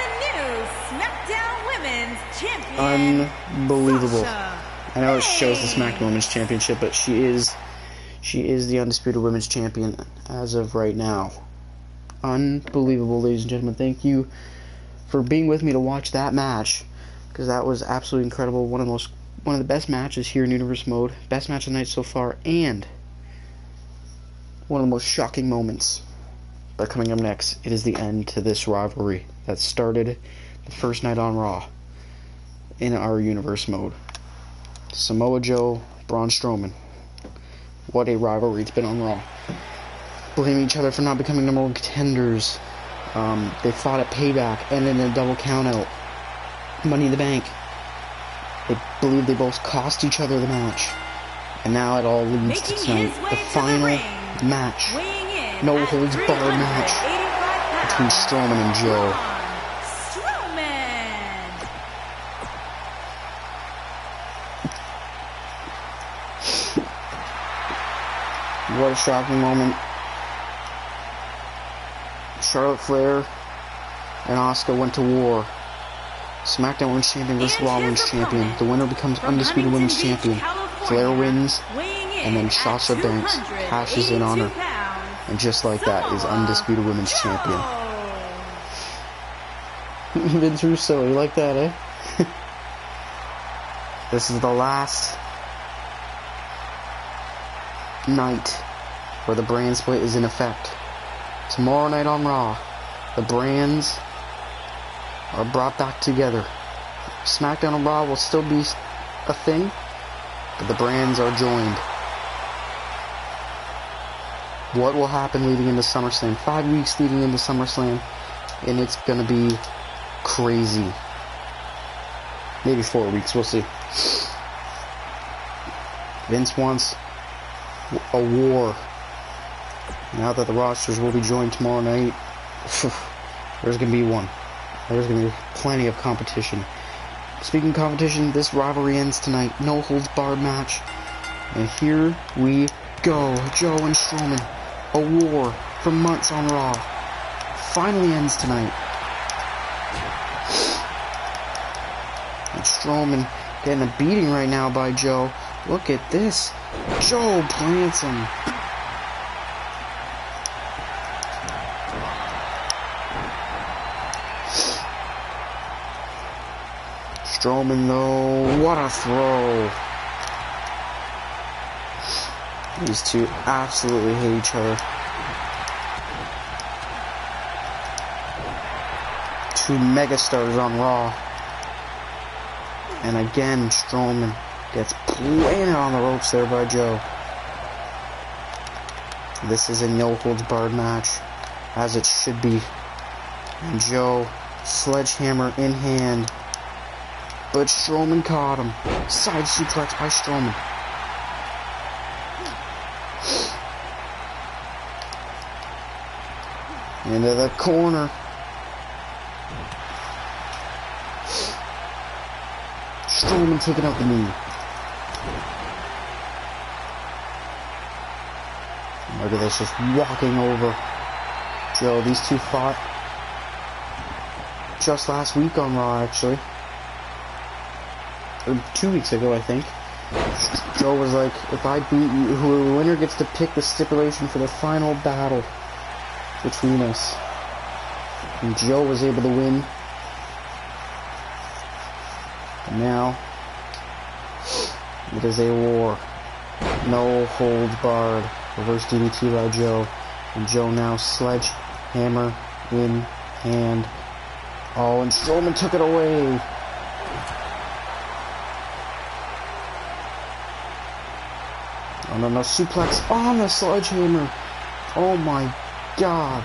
Unbelievable. I know it shows the SmackDown Women's Championship, but she is the Undisputed Women's Champion as of right now. Unbelievable, ladies and gentlemen. Thank you for being with me to watch that match, because that was absolutely incredible. One of the best matches here in Universe Mode. Best match of the night so far, and one of the most shocking moments. But coming up next, it is the end to this rivalry that started the first night on Raw in our Universe Mode. Samoa Joe, Braun Strowman. What a rivalry it's been on Raw. Blaming each other for not becoming number one contenders. They fought at Payback and then a double countout. Money in the Bank. They believe they both cost each other the match. And now it all leads to tonight. The final match. No holds barred match between Strowman and Joe. What a shocking moment. Charlotte Flair and Asuka went to war. SmackDown Women's Champion versus Raw Women's Champion. The winner becomes Undisputed Women's Champion. Flair wins, and then Sasha Banks cashes in on her. And just like that is Undisputed Women's Champion. Vince Russo, you like that, eh? This is the last night where the brand split is in effect. Tomorrow night on Raw, the brands are brought back together. SmackDown and Raw will still be a thing, but the brands are joined. What will happen leading into SummerSlam? 5 weeks leading into SummerSlam, and it's gonna be crazy. Maybe 4 weeks, we'll see. Vince wants a war. Now that the rosters will be joined tomorrow night, there's gonna be one. There's gonna be plenty of competition. Speaking of competition, this rivalry ends tonight. No holds barred match. And here we go. Joe and Strowman. A war for months on Raw. Finally ends tonight. And Strowman getting a beating right now by Joe. Look at this. Joe plants him. Strowman though, what a throw. These two absolutely hate each other. Two megastars on Raw. And again, Strowman gets planted on the ropes there by Joe. This is a no-holds-barred match, as it should be. And Joe, sledgehammer in hand. But Strowman caught him. Side suplex by Strowman. Into the corner. Strowman taking out the knee. Look at this, just walking over Joe. These two fought just last week on Raw, actually. Or 2 weeks ago, I think. Joe was like, if I beat you, the winner gets to pick the stipulation for the final battle between us. And Joe was able to win. And now, it is a war. No holds barred. Reverse DDT by Joe. And Joe now sledgehammer in hand. Oh, and Strowman took it away. Oh no, suplex on the sledgehammer. Oh my God.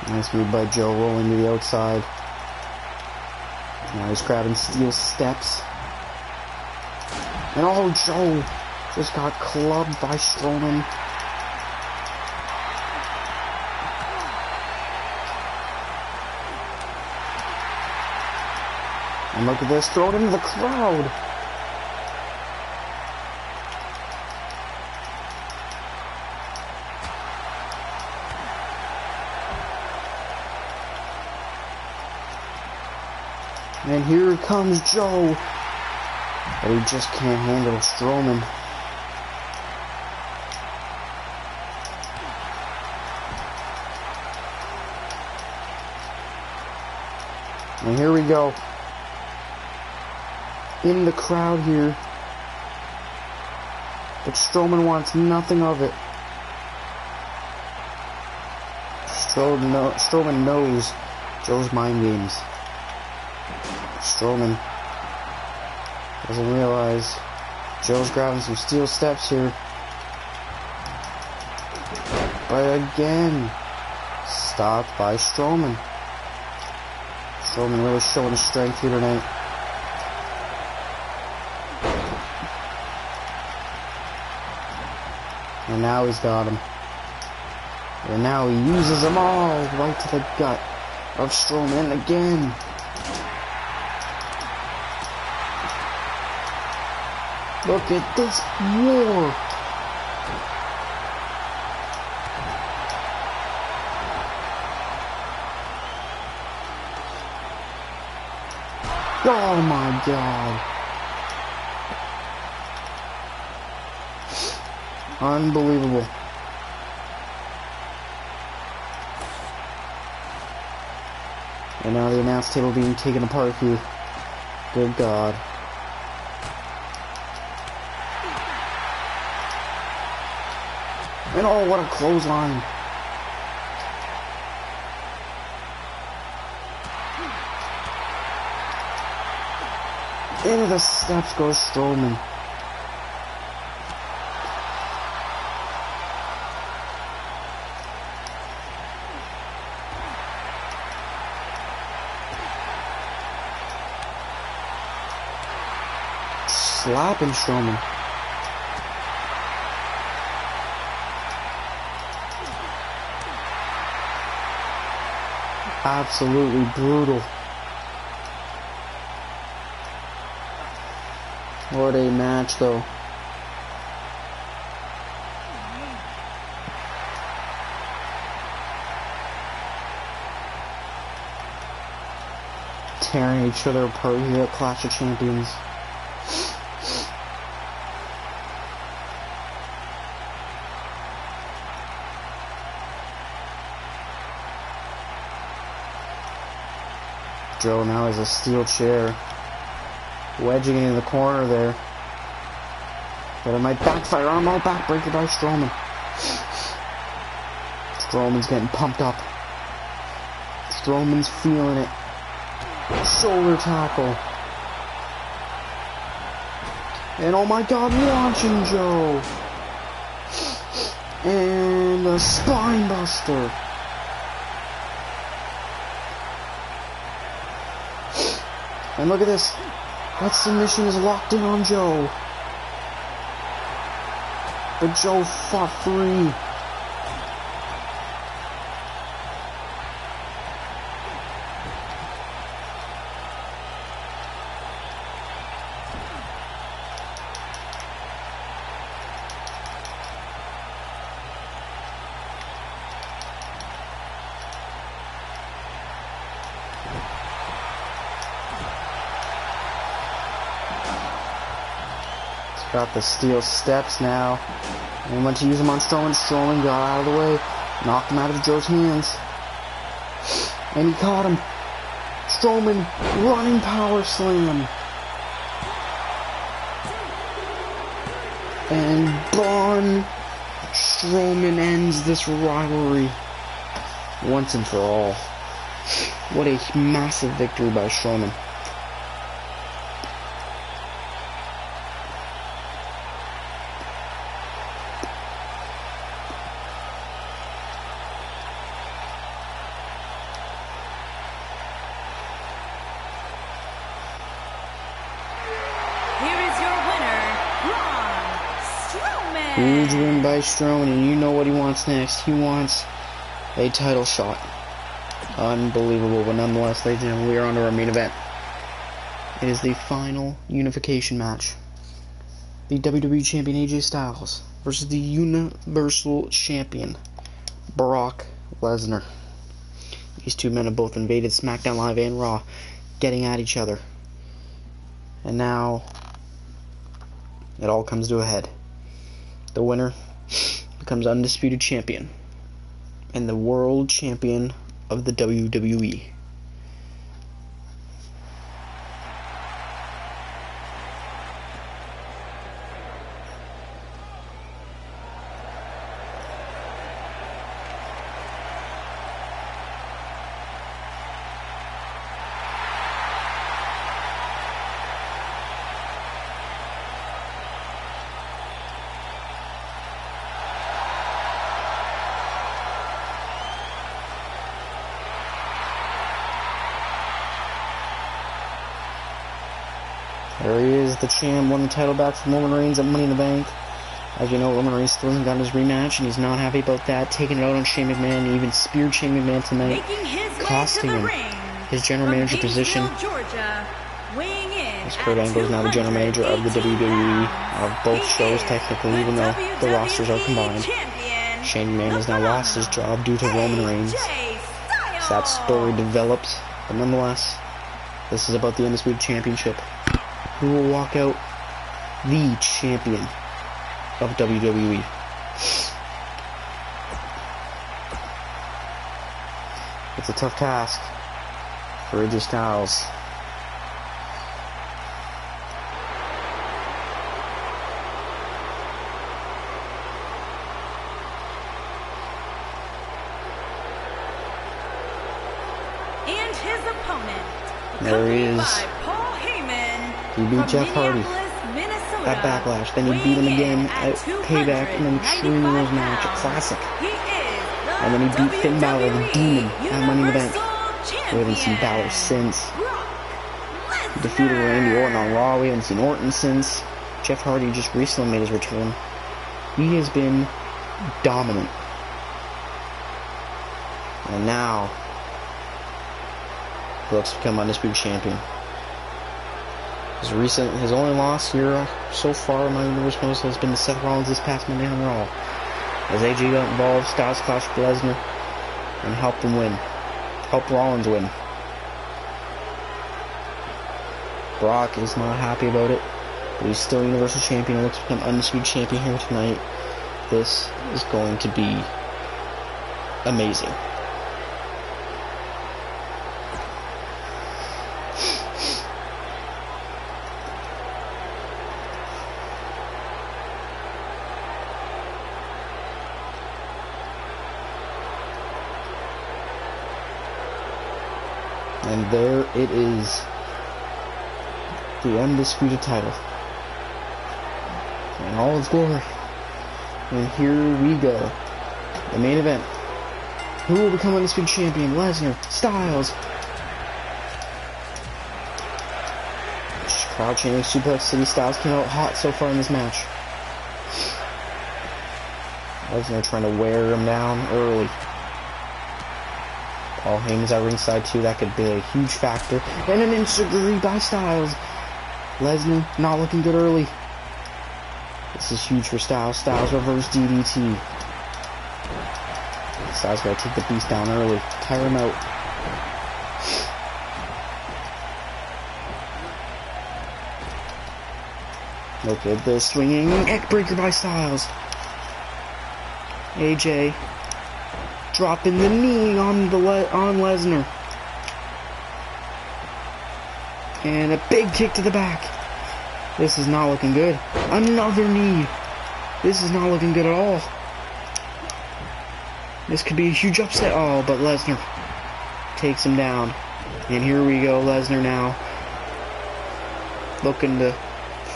Nice move by Joe, rolling to the outside. Now he's grabbing steel steps. And oh, Joe just got clubbed by Strowman. And look at this, throw it into the crowd. And here comes Joe. But he just can't handle Strowman. And here we go. In the crowd here. But Strowman nothing of it. Strowman knows Joe's mind games. Strowman doesn't realize Joe's grabbing some steel steps here. But again, stopped by Strowman. Strowman really showing his strength here tonight. And now he's got him. And now he uses them all right to the gut of Strowman again. Look at this war. Oh my God. Unbelievable. And now the announce table being taken apart here. Good God. And oh, what a clothesline. Into the steps goes Strowman. Slapping Strowman. Absolutely brutal. What a match, though. Tearing each other apart here at Clash of Champions. Joe now has a steel chair. Wedging it in the corner there. But it might backfire. Armbar backbreaker by Strowman. Strowman's getting pumped up. Strowman's feeling it. Shoulder tackle. And oh my god, launching Joe. And a spine buster. And look at this. That submission is locked in on Joe. But Joe fought free. Got the steel steps now. And went to use them on Strowman. Strowman got out of the way. Knocked him out of Joe's hands. And he caught him. Strowman running power slam. And Braun Strowman ends this rivalry once and for all. What a massive victory by Strowman. Huge win by Strowman, and you know what he wants next. He wants a title shot. Unbelievable, but nonetheless, ladies and gentlemen, we are on to our main event. It is the final unification match. The WWE Champion AJ Styles versus the Universal Champion Brock Lesnar. These two men have both invaded SmackDown Live and Raw, getting at each other. And now, it all comes to a head. The winner becomes undisputed champion and the world champion of the WWE. There he is, the champ, won the title back from Roman Reigns at Money in the Bank. As you know, Roman Reigns still hasn't gotten his rematch, and he's not happy about that, taking it out on Shane McMahon. He even speared Shane McMahon tonight, costing him his general manager position. As Kurt Angle is now the general manager of the WWE, of both shows technically, even though the rosters are combined. Shane McMahon has now lost his job due to Roman Reigns. As that story develops, but nonetheless, this is about the Undisputed Championship. Who will walk out the champion of WWE? It's a tough task for AJ Styles. his opponent, There he is. by Paul Heyman, He beat Jeff Hardy Minnesota, at Backlash. Then he beat him again at Payback in an Extreme Rules match, a classic. And then he beat Finn Balor, the Demon, at Money in the Bank. We haven't seen Balor since. He defeated Randy Orton on Raw. We haven't seen Orton since. Jeff Hardy just recently made his return. He has been dominant. And now, he looks to become Undisputed Champion. His only loss here so far in my Universe Most has been to Seth Rollins this past Monday on Raw. As AJ got involved, Styles clashed with Lesnar and helped him win. Helped Rollins win. Brock is not happy about it, but he's still Universal Champion and looks to become Undisputed Champion here tonight. This is going to be amazing. And there it is. The undisputed title. In all its glory. And here we go. The main event. Who will become undisputed champion? Lesnar, Styles. Crowd chanting Suplex City. Styles came out hot so far in this match. Lesnar trying to wear him down early. Paul Heyman's at ringside too. That could be a huge factor. And an enziguri by Styles. Lesnar not looking good early. This is huge for Styles. Styles reverse DDT. Styles gotta take the beast down early. Tire him out. Look at this swinging neckbreaker by Styles. AJ dropping the knee on Lesnar. And a big kick to the back. This is not looking good. Another knee. This is not looking good at all. This could be a huge upset. Oh, but Lesnar takes him down. And here we go. Lesnar now looking to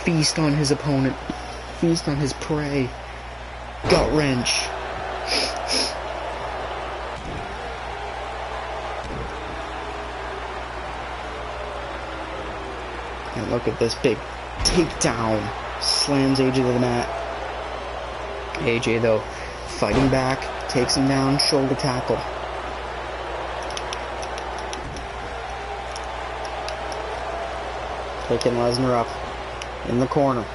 feast on his opponent. Feast on his prey. Gut wrench. And look at this big takedown. Slams AJ to the mat. AJ, though, fighting back. Takes him down. Shoulder tackle. Picking Lesnar up in the corner.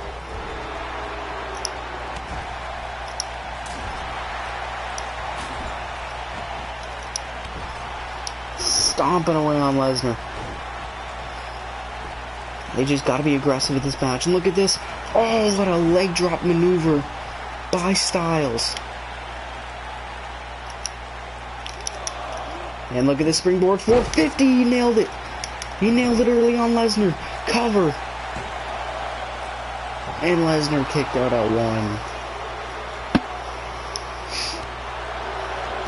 Stomping away on Lesnar. AJ's got to be aggressive with this match. And look at this. Oh, what a leg drop maneuver by Styles. And look at this springboard 450. He nailed it. He nailed it early on Lesnar. Cover. And Lesnar kicked out at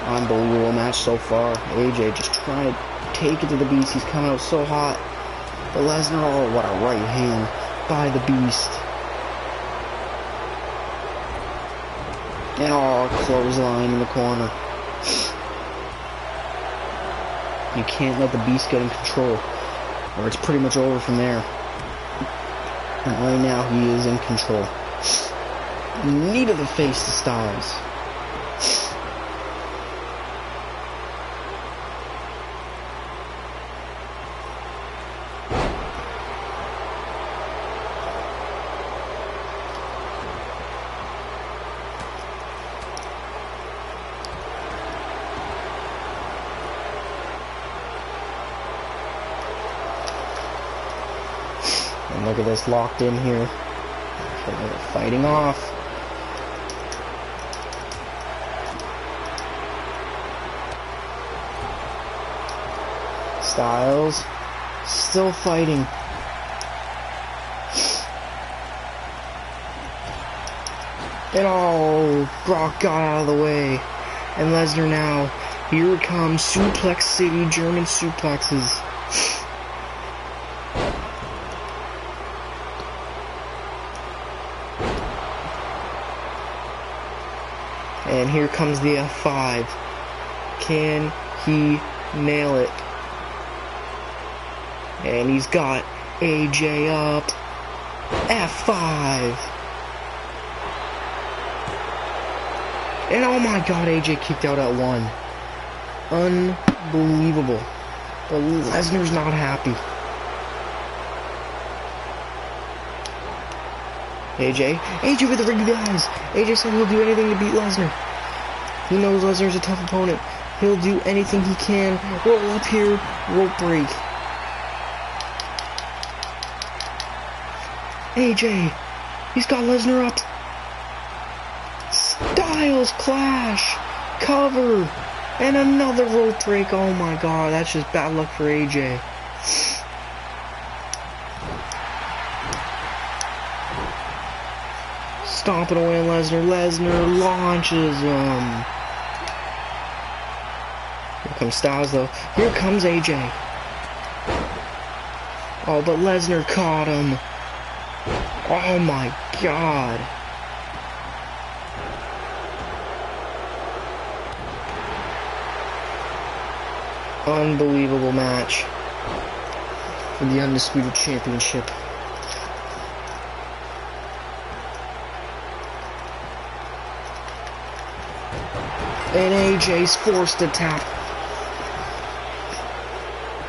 1. Unbelievable match so far. AJ just trying to take it to the beast. He's coming out so hot. But Lesnar, oh, what a right hand by the beast. And oh, clothesline in the corner. You can't let the beast get in control, or it's pretty much over from there. And right now, he is in control. Knee to the face to Styles. And look at this, locked in here. Fighting off. Styles still fighting. And oh, Brock got out of the way. And Lesnar now. Here it comes. Suplex City, German suplexes. And here comes the F5. Can he nail it? And he's got AJ up. F5. And oh my god, AJ kicked out at 1. Unbelievable. But Lesnar's not happy. AJ with the ring, guys. AJ said he'll do anything to beat Lesnar. He knows Lesnar's a tough opponent. He'll do anything he can. Roll up here, rope break. AJ, he's got Lesnar up. Styles clash, cover, and another rope break. Oh my god, that's just bad luck for AJ. Stomping away on Lesnar. Lesnar launches him. Here comes Styles though. Here comes AJ. Oh, but Lesnar caught him. Oh my god. Unbelievable match for the Undisputed Championship. And AJ's forced to tap.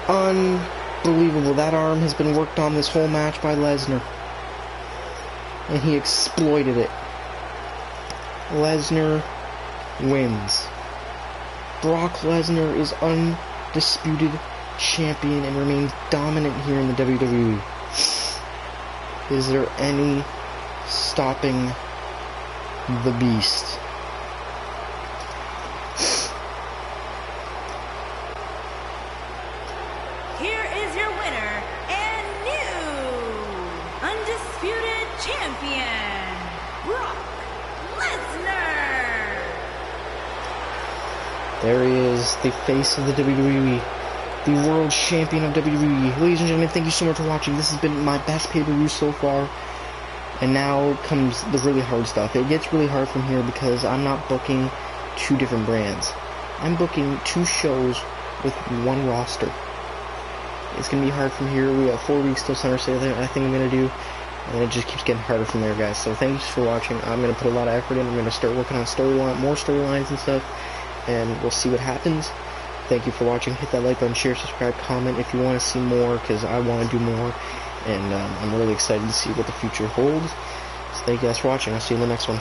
Unbelievable. That arm has been worked on this whole match by Lesnar. And he exploited it. Lesnar wins. Brock Lesnar is undisputed champion and remains dominant here in the WWE. Is there any stopping the beast? Here is your winner and new undisputed champion, Brock Lesnar. There he is, the face of the WWE, the world champion of WWE. Ladies and gentlemen, thank you so much for watching. This has been my best pay-per-view so far. And now comes the really hard stuff. It gets really hard from here because I'm not booking 2 different brands. I'm booking 2 shows with 1 roster. It's going to be hard from here. We have 4 weeks till Summer Sale I think I'm going to do. And it just keeps getting harder from there, guys. So thanks for watching. I'm going to put a lot of effort in. I'm going to start working on more storylines and stuff. And we'll see what happens. Thank you for watching. Hit that like button, share, subscribe, comment if you want to see more, because I want to do more. And I'm really excited to see what the future holds. So thank you guys for watching. I'll see you in the next one.